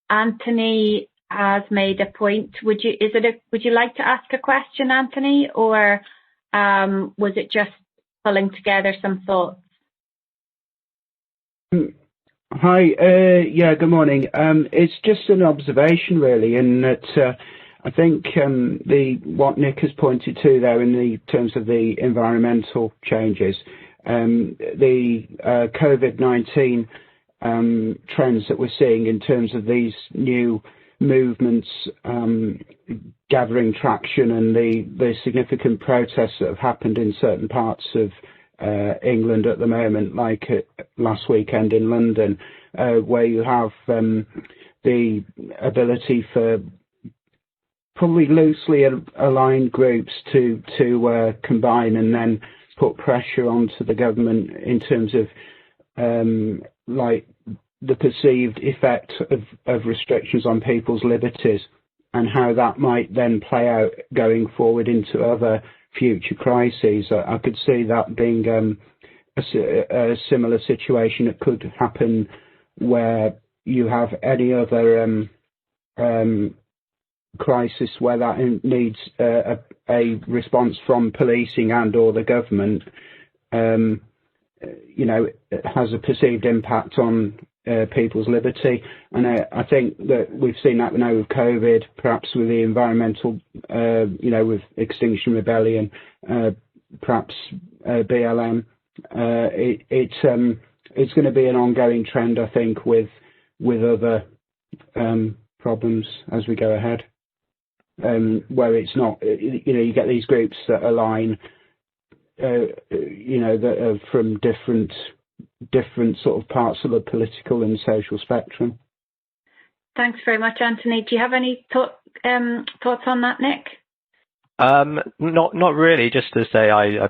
Anthony has made a point. Would you like to ask a question, Anthony, or was it just pulling together some thoughts? Hi, yeah, good morning. It's just an observation, really, in that I think what Nic has pointed to there in the terms of the environmental changes, the COVID-19 trends that we're seeing in terms of these new movements gathering traction, and the significant protests that have happened in certain parts of England at the moment, like last weekend in London, where you have the ability for probably loosely aligned groups to combine and then put pressure onto the government in terms of like the perceived effect of restrictions on people's liberties, and how that might then play out going forward into other future crises. I could see that being a similar situation that could happen where you have any other crisis where that needs a response from policing and or the government, you know, has a perceived impact on people's liberty. And I think that we've seen that now with COVID, perhaps with the environmental, you know, with Extinction Rebellion, perhaps BLM. It's going to be an ongoing trend, I think, with other problems as we go ahead, where it's not, you know, you get these groups that align, you know, that are from different sort of parts of the political and social spectrum. Thanks very much, Anthony. Do you have any thoughts on that, Nic? Not really. Just to say, I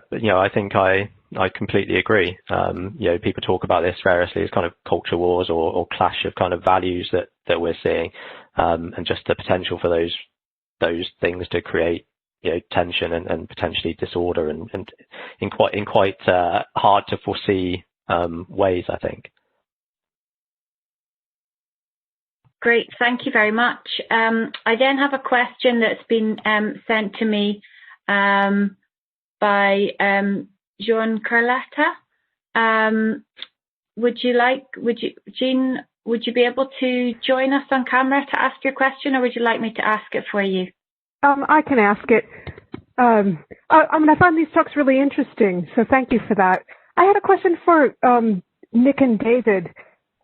think I completely agree. You know, people talk about this variously as kind of culture wars or clash of kind of values that we're seeing, and just the potential for those things to create, you know, tension and potentially disorder and in quite hard to foresee ways, I think. Great, thank you very much. I then have a question that's been sent to me by Jean Carletta. Jean, would you be able to join us on camera to ask your question, or would you like me to ask it for you? I can ask it. I mean, I find these talks really interesting, so thank you for that. I had a question for Nic and David,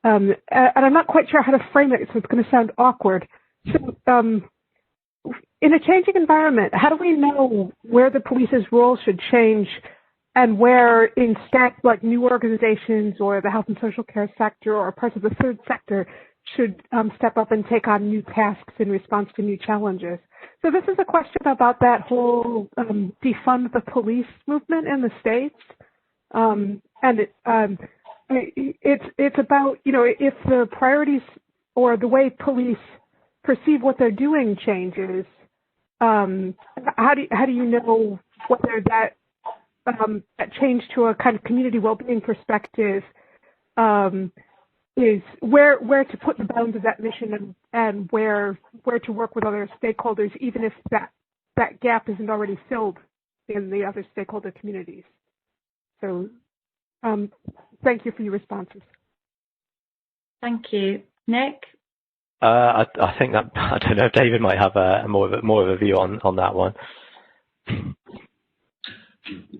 and I'm not quite sure how to frame it, so it's going to sound awkward. So, in a changing environment, how do we know where the police's role should change and where instead, like new organizations or the health and social care sector or parts of the third sector should step up and take on new tasks in response to new challenges? So this is a question about that whole defund the police movement in the States. And it's about, you know, if the priorities or the way police perceive what they're doing changes, how do you know whether that change to a kind of community well-being perspective is where to put the bounds of that mission and where to work with other stakeholders, even if that gap isn't already filled in the other stakeholder communities. So thank you for your responses. Thank you. Nic? I think that, I don't know if David might have more of a view on that one.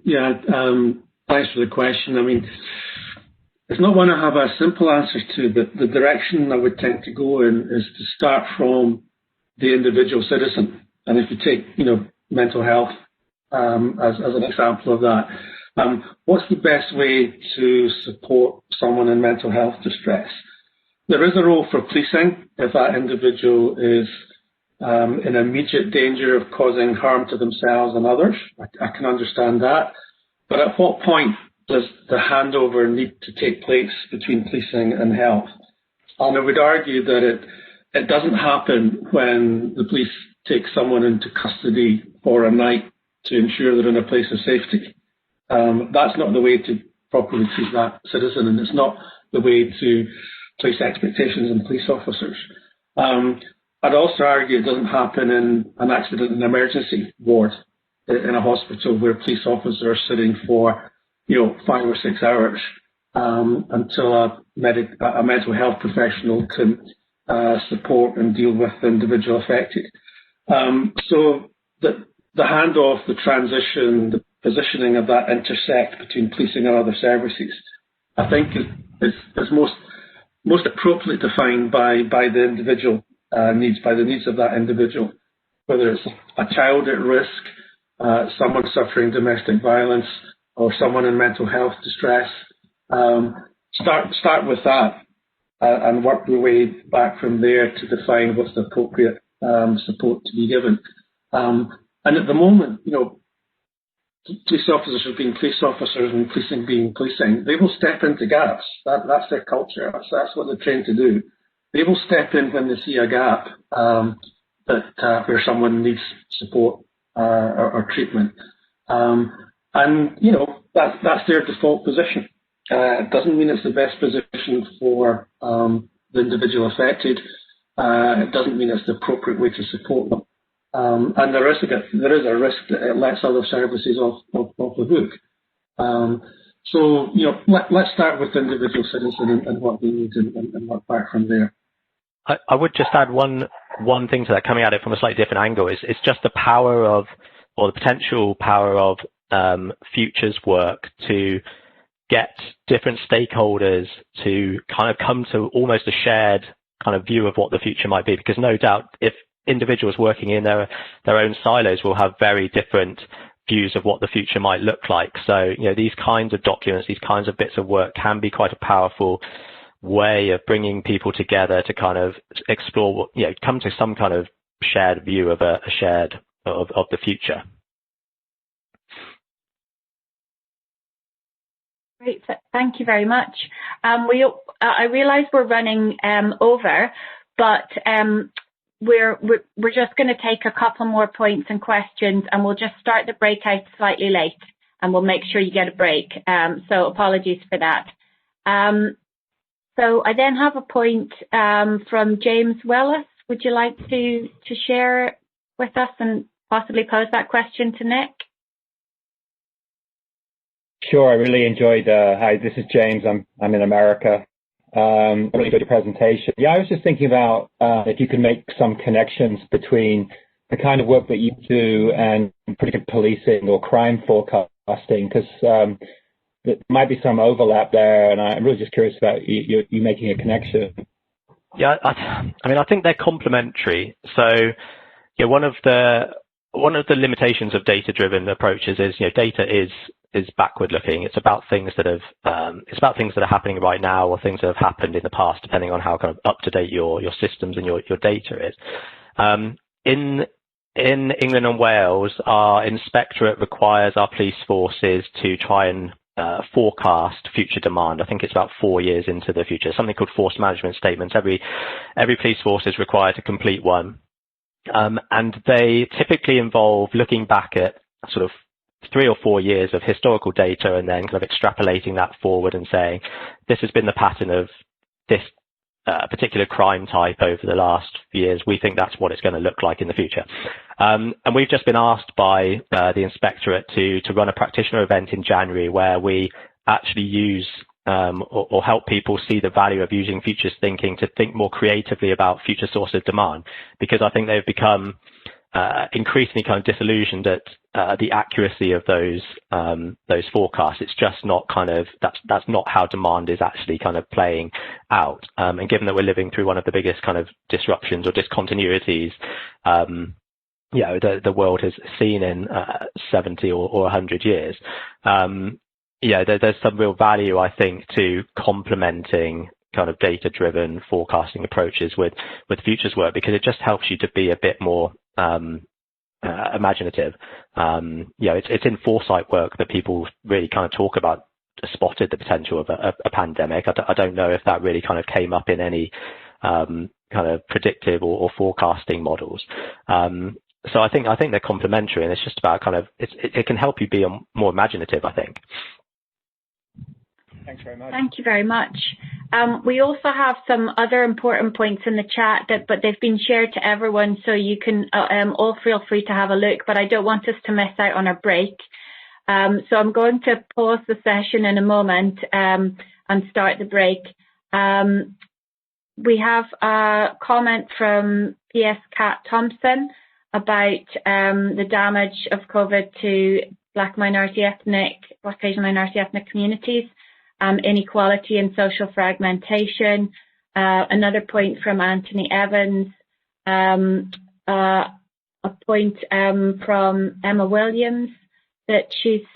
Yeah, thanks for the question. I mean, it's not one I have a simple answer to, but the direction I would tend to go in is to start from the individual citizen. And if you take, you know, mental health as an example of that, what's the best way to support someone in mental health distress? There is a role for policing if that individual is in immediate danger of causing harm to themselves and others. I can understand that. But at what point does the handover need to take place between policing and health? And I would argue that it doesn't happen when the police take someone into custody for a night to ensure they're in a place of safety. That's not the way to properly treat that citizen, and it's not the way to place expectations on police officers. I'd also argue it doesn't happen in an accident and emergency ward in a hospital where police officers are sitting for 5 or 6 hours until a mental health professional can support and deal with the individual affected. So the handoff, the transition, the positioning of that intersect between policing and other services, I think is most appropriately defined by the individual needs, by the needs of that individual, whether it's a child at risk, someone suffering domestic violence, or someone in mental health distress. Start with that and work your way back from there to define what's the appropriate support to be given. And at the moment, police officers are being police officers and policing being policing. They will step into gaps. That's their culture. That's what they're trained to do. They will step in when they see a gap where someone needs support or treatment. And that's their default position. It doesn't mean it's the best position for the individual affected. It doesn't mean it's the appropriate way to support them. And there is a risk that it lets other services off the hook. Let's start with the individual citizen and what they need and work back from there. I would just add one thing to that, coming at it from a slightly different angle. It's just the power of, or the potential power of, futures work to get different stakeholders to kind of come to almost a shared kind of view of what the future might be. Because no doubt, if individuals working in their own silos will have very different views of what the future might look like. So, these kinds of documents, these kinds of bits of work can be quite a powerful way of bringing people together to kind of explore, come to some kind of shared view of of the future. Great, thank you very much. I realise we're running over, but we're just going to take a couple more points and questions, and we'll just start the breakout slightly late, and we'll make sure you get a break. So apologies for that. So I then have a point from James Wellis. Would you like to share with us and possibly pose that question to Nic? Sure, I really enjoyed, hi, this is James, I'm in America. I really enjoyed your presentation. Yeah, I was just thinking about if you could make some connections between the kind of work that you do and predictive policing or crime forecasting, because there might be some overlap there, and I'm really just curious about you making a connection. Yeah, I think they're complementary. So, one of the limitations of data-driven approaches is, data is backward-looking. It's about things that are happening right now, or things that have happened in the past, depending on how kind of up to date your systems and your data is. In England and Wales, our Inspectorate requires our police forces to try and forecast future demand. I think it's about 4 years into the future. Something called force management statements. Every police force is required to complete one, and they typically involve looking back at sort of 3 or 4 years of historical data and then kind of extrapolating that forward and saying, this has been the pattern of this particular crime type over the last years. We think that's what it's going to look like in the future. And we've just been asked by the Inspectorate to run a practitioner event in January where we actually use or help people see the value of using futures thinking to think more creatively about future sources of demand, because I think they've become increasingly kind of disillusioned at the accuracy of those forecasts. It's just not that's not how demand is actually kind of playing out. And given that we're living through one of the biggest kind of disruptions or discontinuities, the world has seen in 70 or 100 years, there's some real value, I think, to complementing kind of data-driven forecasting approaches with futures work, because it just helps you to be a bit more imaginative. It's in foresight work that people really kind of talk about, spotted the potential of a pandemic. I don't know if that really kind of came up in any kind of predictive or forecasting models. So I think they're complementary, and it's just about kind of it can help you be more imaginative, I think. Thanks very much. Thank you very much. We also have some other important points in the chat, but they've been shared to everyone, so you can all feel free to have a look, but I don't want us to miss out on our break. So I'm going to pause the session in a moment and start the break. We have a comment from PS Kat Thompson about the damage of COVID to Black Asian minority ethnic communities, inequality and social fragmentation. Another point from Anthony Evans, a point from Emma Williams that she's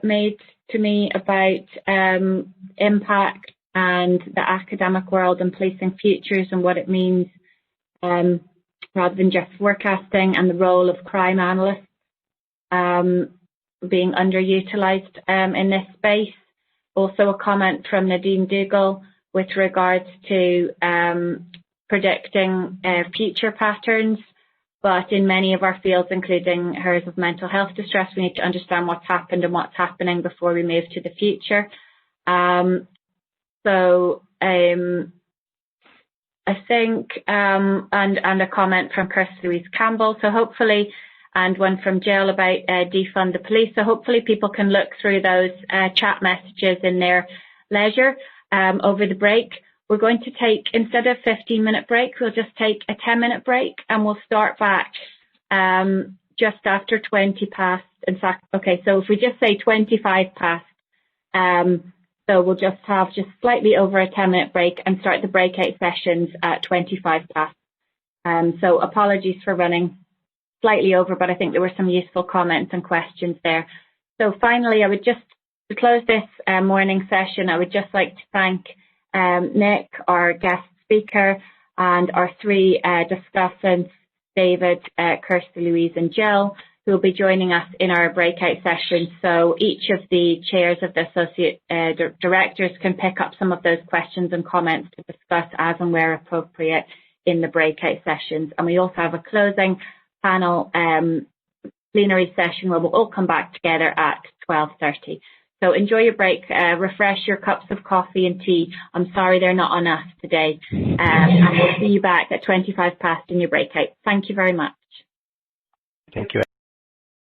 made to me about impact and the academic world and policing futures and what it means, rather than just forecasting, and the role of crime analysts being underutilised in this space. Also a comment from Nadine Dougal with regards to predicting future patterns, but in many of our fields, including hers of mental health distress, we need to understand what's happened and what's happening before we move to the future. I think, and a comment from Kirsty-Louise Campbell, so hopefully, and one from Gill about defund the police. So hopefully people can look through those chat messages in their leisure over the break. We're going to take, instead of 15-minute break, we'll just take a 10-minute break, and we'll start back just after 20 past. In fact, okay, so if we just say 25 past, so we'll just have slightly over a 10-minute break and start the breakout sessions at 25 past. So apologies for running slightly over, but I think there were some useful comments and questions there. So finally, I would just, to close this morning session, I would just like to thank Nic, our guest speaker, and our three discussants, David, Kirsty-Louise and Gill, who will be joining us in our breakout session. So each of the chairs of the associate directors can pick up some of those questions and comments to discuss as and where appropriate in the breakout sessions. And we also have a closing panel plenary session where we'll all come back together at 12:30. So enjoy your break, refresh your cups of coffee and tea. I'm sorry they're not on us today. And we'll see you back at 25 past in your breakout. Thank you very much. Thank you.